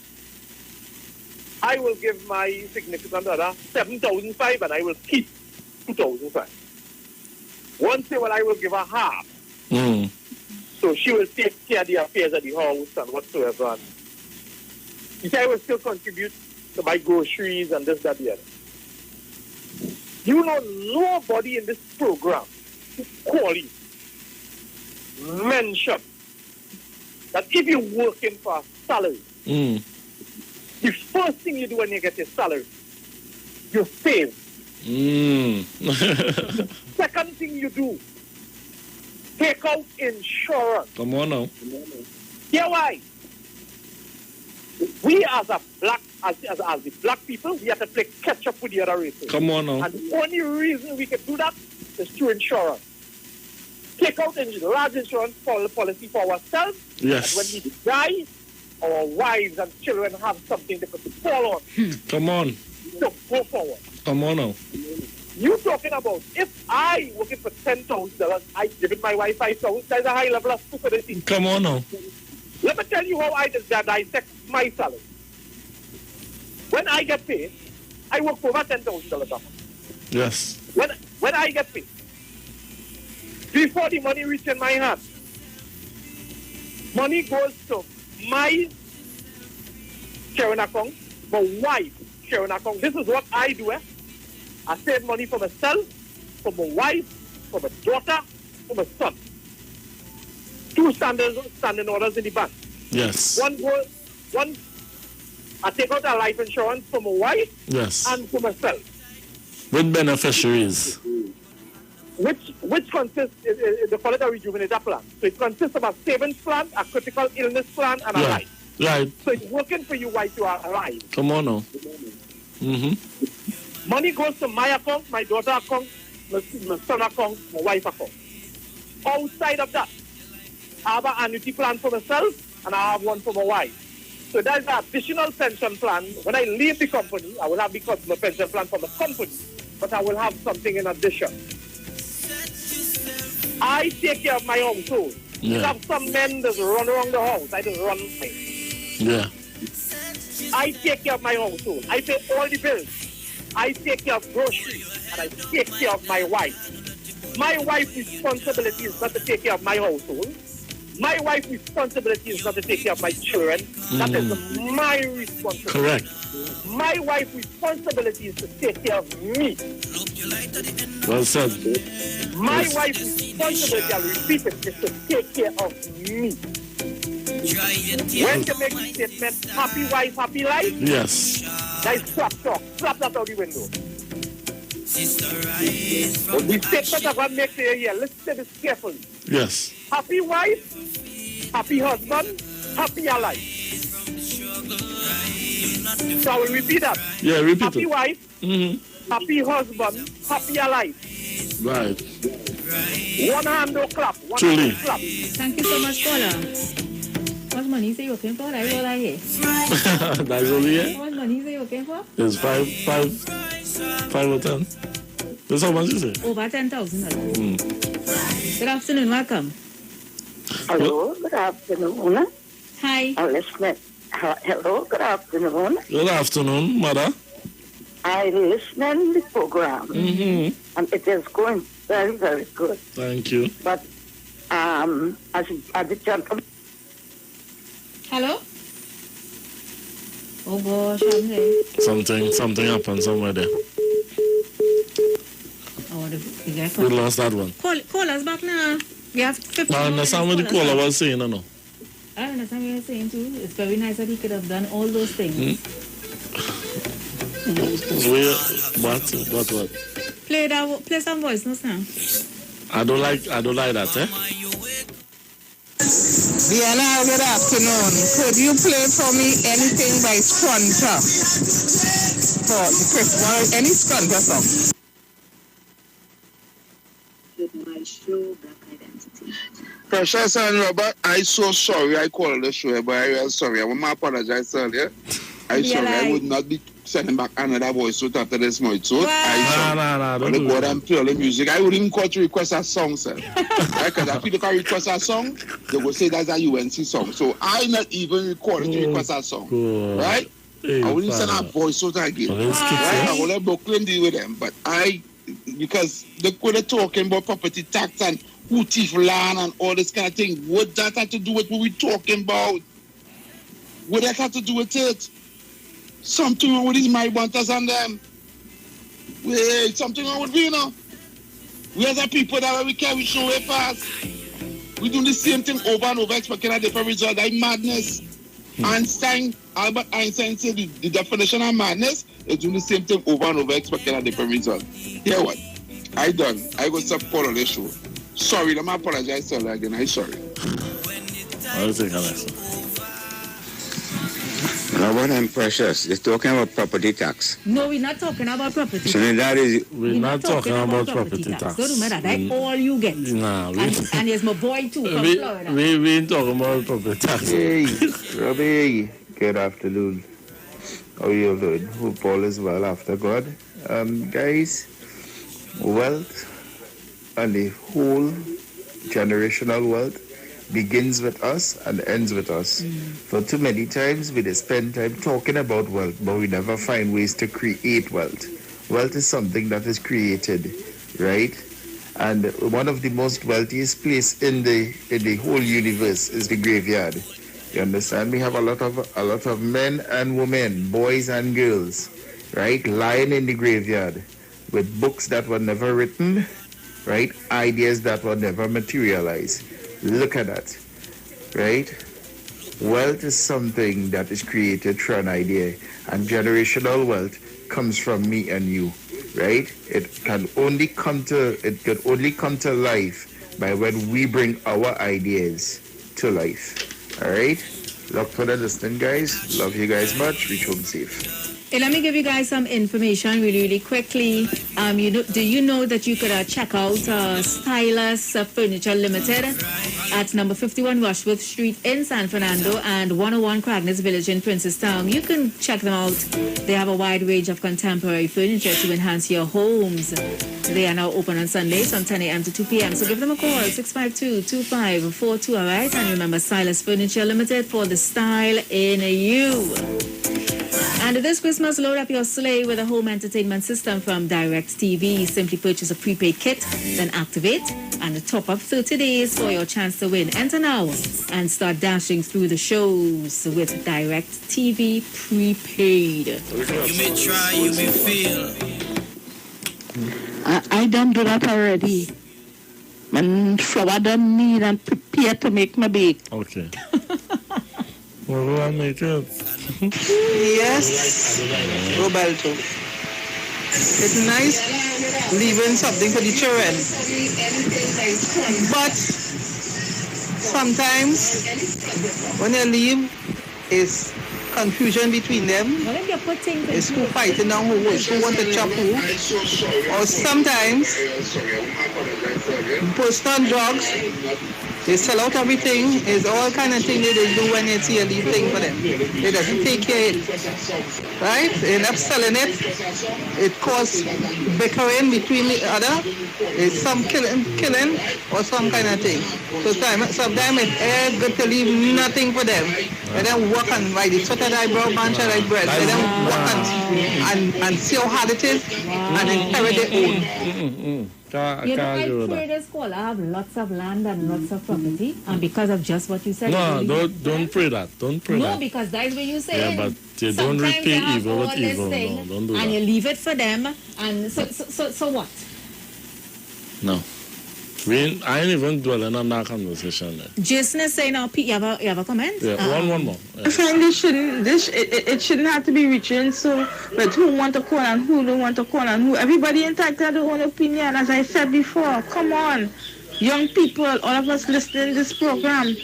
I will give my significant other $7,500 and I will keep $2,500. One said, well, I will give her half. So she will take care of the affairs of the house and whatsoever. And he said, I will still contribute to my groceries and this, that, the other. You know, nobody in this program, quality, mentioned that if you're working for a salary, the first thing you do when you get your salary, you save. Second thing you do, take out insurance. Come on now. Hear why? We as a black, as the black people, we have to play catch up with the other races. Come on now. And the only reason we can do that is through insurance. Take out a large insurance policy for ourselves. Yes. And when we die, our wives and children have something they could fall on. Come on. So go forward. Come on now. You talking about if I working for $10,000, I give it my wife $5,000, there's a high level of stupidity. Come on now. Let me tell you how I dissect my salary. When I get paid, I work for over $10,000 a month. Yes. When I get paid, before the money reaches in my hand, money goes to my sharing account, my wife's sharing account. This is what I do. I save money for myself, for my wife, for my daughter, for my son. 2 standing orders in the bank. Yes. One, I take out a life insurance for my wife. Yes. And for myself. With beneficiaries. Which consists, they call it a rejuvenator plan. So it consists of a savings plan, a critical illness plan, and a life. Right. So it's working for you while you are alive. Come on now. Money goes to my account, my daughter account, my son account, my wife account. Outside of that, I have an annuity plan for myself and I have one for my wife. So that's an additional pension plan. When I leave the company, I will have my pension plan for the company, but I will have something in addition. I take care of my household. You have some men that run around the house. I just run mine. Yeah. I take care of my household. I pay all the bills. I take care of groceries. And I take care of my wife. My wife's responsibility is not to take care of my household. My wife's responsibility is not to take care of my children. That is my responsibility. Correct. My wife's responsibility is to take care of me. Well said. My wife's responsibility, I'll repeat it, is to take care of me. When you make the statement, happy wife, happy life, yes, that's slap talk. Slap that out the window. The statement I'm going to make here, listen to this carefully. Yes. Happy wife, happy husband, happy life. So I will repeat that. Yeah, repeat happy it. Wife, happy husband, happy life. Right. One hand no clap. One Truly. hand no clap. Thank you so much, caller. What money is you working for? That's all I hear. That's all you hear? What money is you working for? It's 5 or 10. That's how much you say? Over $10,000. Good afternoon, welcome. Hello, good afternoon. Hi. Hello, good afternoon. Good afternoon, mother. I listen to the program, and it is going very, very good. Thank you. But as the gentleman... Hello? Oh gosh, I'm there. Something happened somewhere there. We lost that one. Call us back now. We have 15 I understand what the caller was saying, no? I understand what you're saying too. It's very nice that he could have done all those things. What? Play some voice notes now. I don't like that, eh? Diana, good afternoon. Could you play for me anything by Scrunter? For the Christmas, any Scrunter song? My show, Black Identity. Precious and Robert, I'm so sorry I called the show, but I am sorry. I want to apologize earlier. I'm sorry. I would not be sending back another voice out after this morning. So I don't go and play all the music. I wouldn't call to request a song, sir. Because if people can request a song, they will say that's a UNC song. So I not even recorded to request a song. Right? I wouldn't send a voice out again. Right? I will let Brooklyn deal with them. But because they're talking about property tax and who thief land and all this kind of thing. What that have to do with what we're talking about? What that have to do with it? Something wrong with these my bunters and them. Wait, something wrong with me, you know? We as a people that we carry show way fast. We do the same thing over and over, expecting a different result. That's madness. Albert Einstein said the definition of madness is doing the same thing over and over, expecting a different result. Hear what? I done. I go stop calling this show. Sorry, let me apologize to you again. I'm sorry. I'll take Alexa. Robert and Precious, you're talking about property tax. No, we're not talking about property tax. So that is... We're not talking about property tax. Don't matter. That's all you get. Nah, and there's my boy too from Florida. We ain't talking about property tax. Hey, Robbie. Good afternoon. How are you doing? Hope all is well after God. Guys, wealth and the whole generational wealth begins with us and ends with us. For too many times we spend time talking about wealth, but we never find ways to create wealth. Wealth is something that is created, right? And one of the most wealthiest place in the whole universe is the graveyard. You understand? We have a lot of men and women, boys and girls, right, lying in the graveyard with books that were never written, right, ideas that were never materialized. Look at that, right? Wealth is something that is created through an idea, and generational wealth comes from me and you, right? It could only come to life by when we bring our ideas to life. All right? Look for the listening, guys. Love you guys much. Reach home safe. Hey, let me give you guys some information really quickly. Do you know that you could check out Stylus Furniture Limited at number 51 Rushworth Street in San Fernando and 101 Cragness Village in Princestown. You can check them out. They have a wide range of contemporary furniture to enhance your homes. They are now open on Sundays from 10 a.m. to 2 p.m. So give them a call, 652-2542, all right? And remember, Stylus Furniture Limited for the style in you. And this Christmas, load up your sleigh with a home entertainment system from Direct TV. Simply purchase a prepaid kit, then activate, and top up 30 days for your chance to win. Enter now and start dashing through the shows with Direct TV prepaid. You may try, you may fail. I done do that already. And flour done need and prepare to make my bake. Okay. Well, do I make it? Yes, Roberto. It's nice leaving something for the children. But sometimes when you leave, it's confusion between them. It's who fighting now who want to chop who. Or sometimes, post on drugs, they sell out everything. It's all kind of thing they do when they see a leave thing for them. They doesn't take care of it. Right? They end up selling it. It causes bickering between the other. It's some killing or some kind of thing. So sometimes it's good to leave nothing for them. They then work and write it. Sort of eyebrow, bunch of like bread. They then work and see how hard it is and inherit their own. I pray this scholar have lots of land and lots of property, and because of just what you said. No, don't pray that. Don't pray that. No, because that's what you say. Yeah, but you don't repay evil with evil. No, don't do that. And you leave it for them, and so what? No. I ain't even dwelling on that conversation. Jason is saying, "Now, Pete, you have a comment?" Yeah, one more. Yeah. I find it shouldn't have to be reaching. So, but who want to call and who don't want to call and who? Everybody entitled to their own opinion, as I said before. Come on, young people, all of us listening to this program.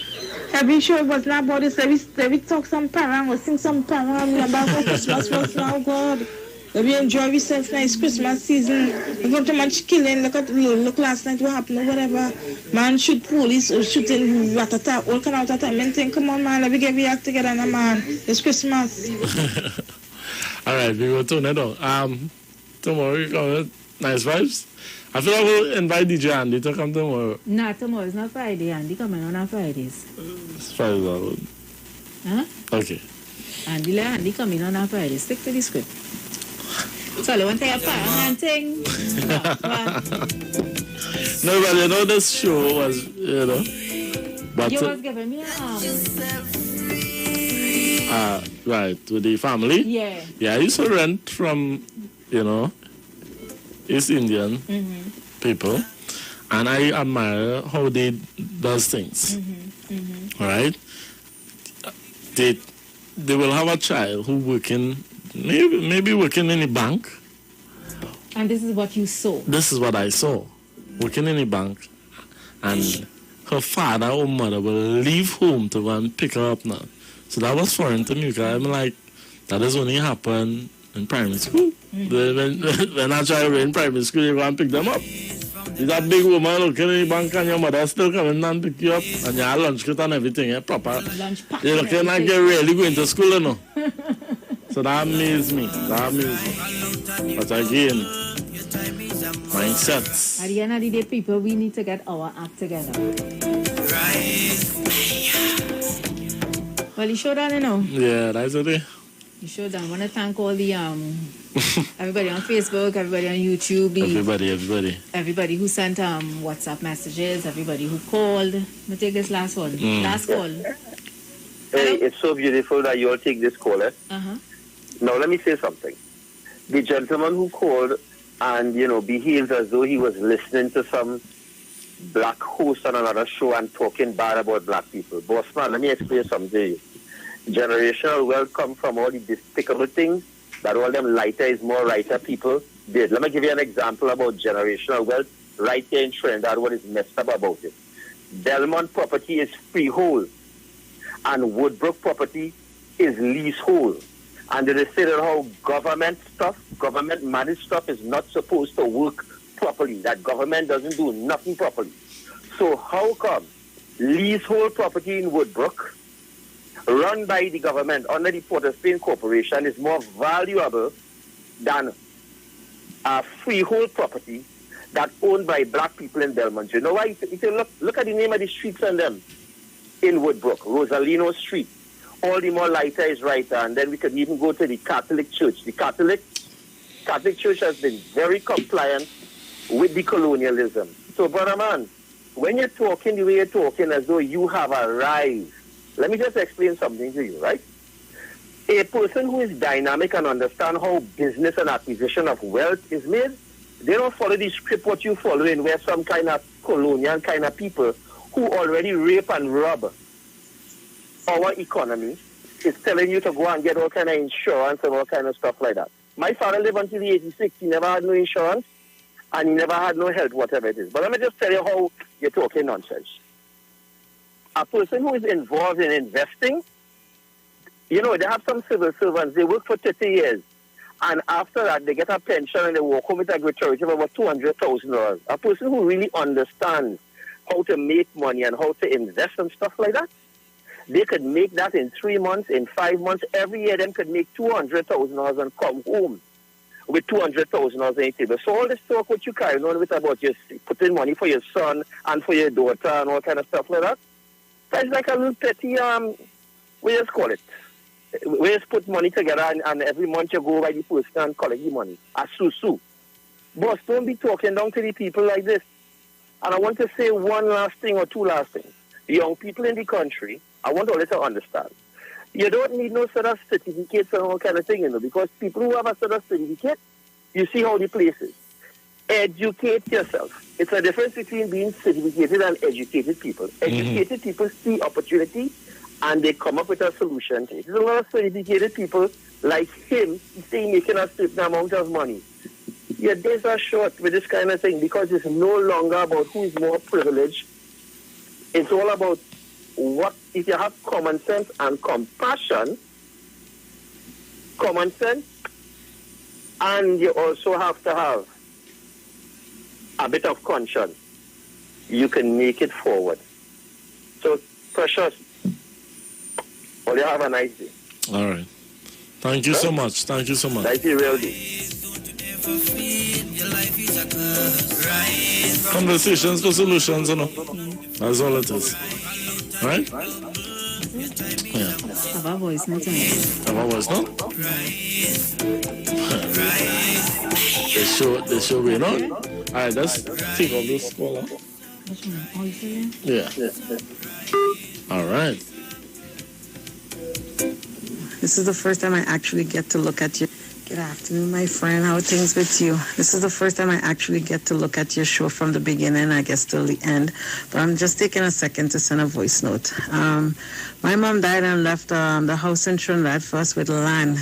Every show was not about this. Every talk some parang or sing some parang about Christmas was now, God. We enjoy ourselves nice Christmas season. We got too much killing. Look last night what happened or whatever. Man shoot police or shooting ratata, all kind of time. And think, come on man, let me get act together now man. It's Christmas. All right, we will turn it on. Tomorrow we come nice vibes. I feel like we'll invite DJ Andy to come tomorrow. Nah, tomorrow is not Friday. Andy coming on Fridays. It's Friday. Huh? Okay. Andy coming on Friday. Stick to the script. So I want to have fun thing. No, but you know this show was, but you was giving me right, with the family. Yeah. Yeah, I used to rent from, East Indian people, and I admire how they does things. Right? They will have a child who working. Maybe working in a bank. And this is what you saw? This is what I saw. Working in a bank. And her father or mother will leave home to go and pick her up now. So that was foreign to me because I'm like, that is only happened in primary school. When I try in primary school, you go and pick them up. Is that big woman looking in the bank and your mother still coming and pick you up and you have lunch kit and everything, proper. You're looking like you're really going to school, So that amazed me. But again, mindsets. At the end of the day, people, we need to get our act together. Well, you showed that, Yeah, that's it. You showed that. I want to thank all the everybody on Facebook, everybody on YouTube, everybody who sent WhatsApp messages, everybody who called. Let me take this last one. Last call. Hey, it's so beautiful that you all take this call. Now, let me say something. The gentleman who called and, behaved as though he was listening to some black host on another show and talking bad about black people. Boss man, let me explain something to you. Generational wealth come from all the despicable things that all them lighter is more writer people did. Let me give you an example about generational wealth right here in Trinidad, what is messed up about it. Belmont property is freehold and Woodbrook property is leasehold. And they say that how government managed stuff is not supposed to work properly, that government doesn't do nothing properly. So how come leasehold property in Woodbrook, run by the government under the Port of Spain Corporation, is more valuable than a freehold property that's owned by black people in Belmont? You know why? If you look at the name of the streets on them in Woodbrook, Rosalino Street. All the more lighter is righter, and then we could even go to the Catholic Church. The Catholic Church has been very compliant with the colonialism. So, brother man, when you're talking the way you're talking as though you have arrived, let me just explain something to you, right? A person who is dynamic and understand how business and acquisition of wealth is made, they don't follow the script what you follow in, where some kind of colonial kind of people who already rape and rob our economy is telling you to go and get all kind of insurance and all kind of stuff like that. My father lived until he 86. He never had no insurance and he never had no health, whatever it is. But let me just tell you how you're talking nonsense. A person who is involved in investing, You know, they have some civil servants, they work for 30 years. And after that, they get a pension and they walk home with a gratuity of about $200,000. A person who really understands how to make money and how to invest and stuff like that, they could make that in 3 months, in 5 months. Every year, them could make $200,000 and come home with $200,000 on the table. So all this talk what you carry on with about just putting money for your son and for your daughter and all kind of stuff like that, that's like a little petty, we just call it. We just put money together and every month you go by the person and collect the money. A sue. Boss, don't be talking down to the people like this. And I want to say one last thing or two last things. The young people in the country, I want all to understand. You don't need no sort of certificates and all kind of thing, you know, because people who have a sort of certificate, you see how the place is. Educate yourself. It's a difference between being certificated and educated people. Educated people see opportunity and they come up with a solution. There's a lot of certificated people like him saying making a certain amount of money. Your days are short with this kind of thing because it's no longer about who is more privileged. It's all about what, if you have common sense and compassion, and you also have to have a bit of conscience, you can make it forward. So, Precious, well, you have a nice day. All right. Thank you so much. Thank you so much. Thank you, really. Conversations for solutions, you know. That's all it is. Right? Yeah. Have a voice note. Have a voice note? They show me, no? All right, let's take off this call. Yeah. All right. This is the first time I actually get to look at you. Good afternoon, my friend. How are things with you? This is the first time I actually get to look at your show from the beginning, I guess, till the end. But I'm just taking a second to send a voice note. My mom died and left the house in Trinidad for us with land.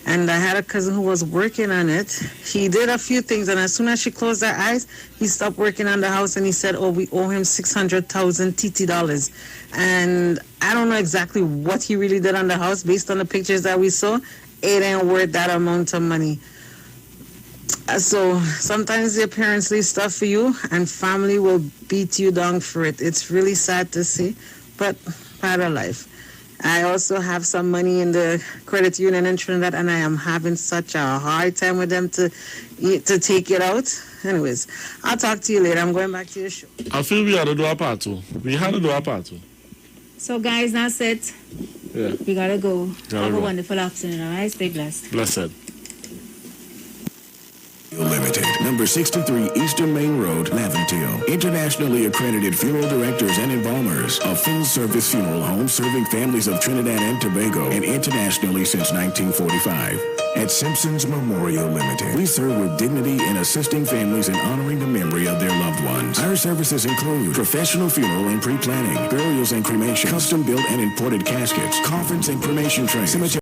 And I had a cousin who was working on it. He did a few things, and as soon as she closed her eyes, he stopped working on the house, and he said, oh, we owe him 600,000 TT dollars. And I don't know exactly what he really did on the house based on the pictures that we saw. It ain't worth that amount of money. So sometimes your parents leave stuff for you and family will beat you down for it. It's really sad to see, but part of life. I also have some money in the credit union in Trinidad and I am having such a hard time with them to take it out. Anyways, I'll talk to you later. I'm going back to your show. I feel we had to do a part two. So guys, that's it. Yeah. We gotta go. Have a wonderful afternoon, all right? Stay blessed. Blessed. Limited, number 63 Eastern Main Road, Laventille. Internationally accredited funeral directors and embalmers. A full-service funeral home serving families of Trinidad and Tobago and internationally since 1945. At Simpson's Memorial Limited, we serve with dignity in assisting families in honoring the memory of their loved ones. Our services include professional funeral and pre-planning, burials and cremation, custom-built and imported caskets, coffins and cremation trays, cemetery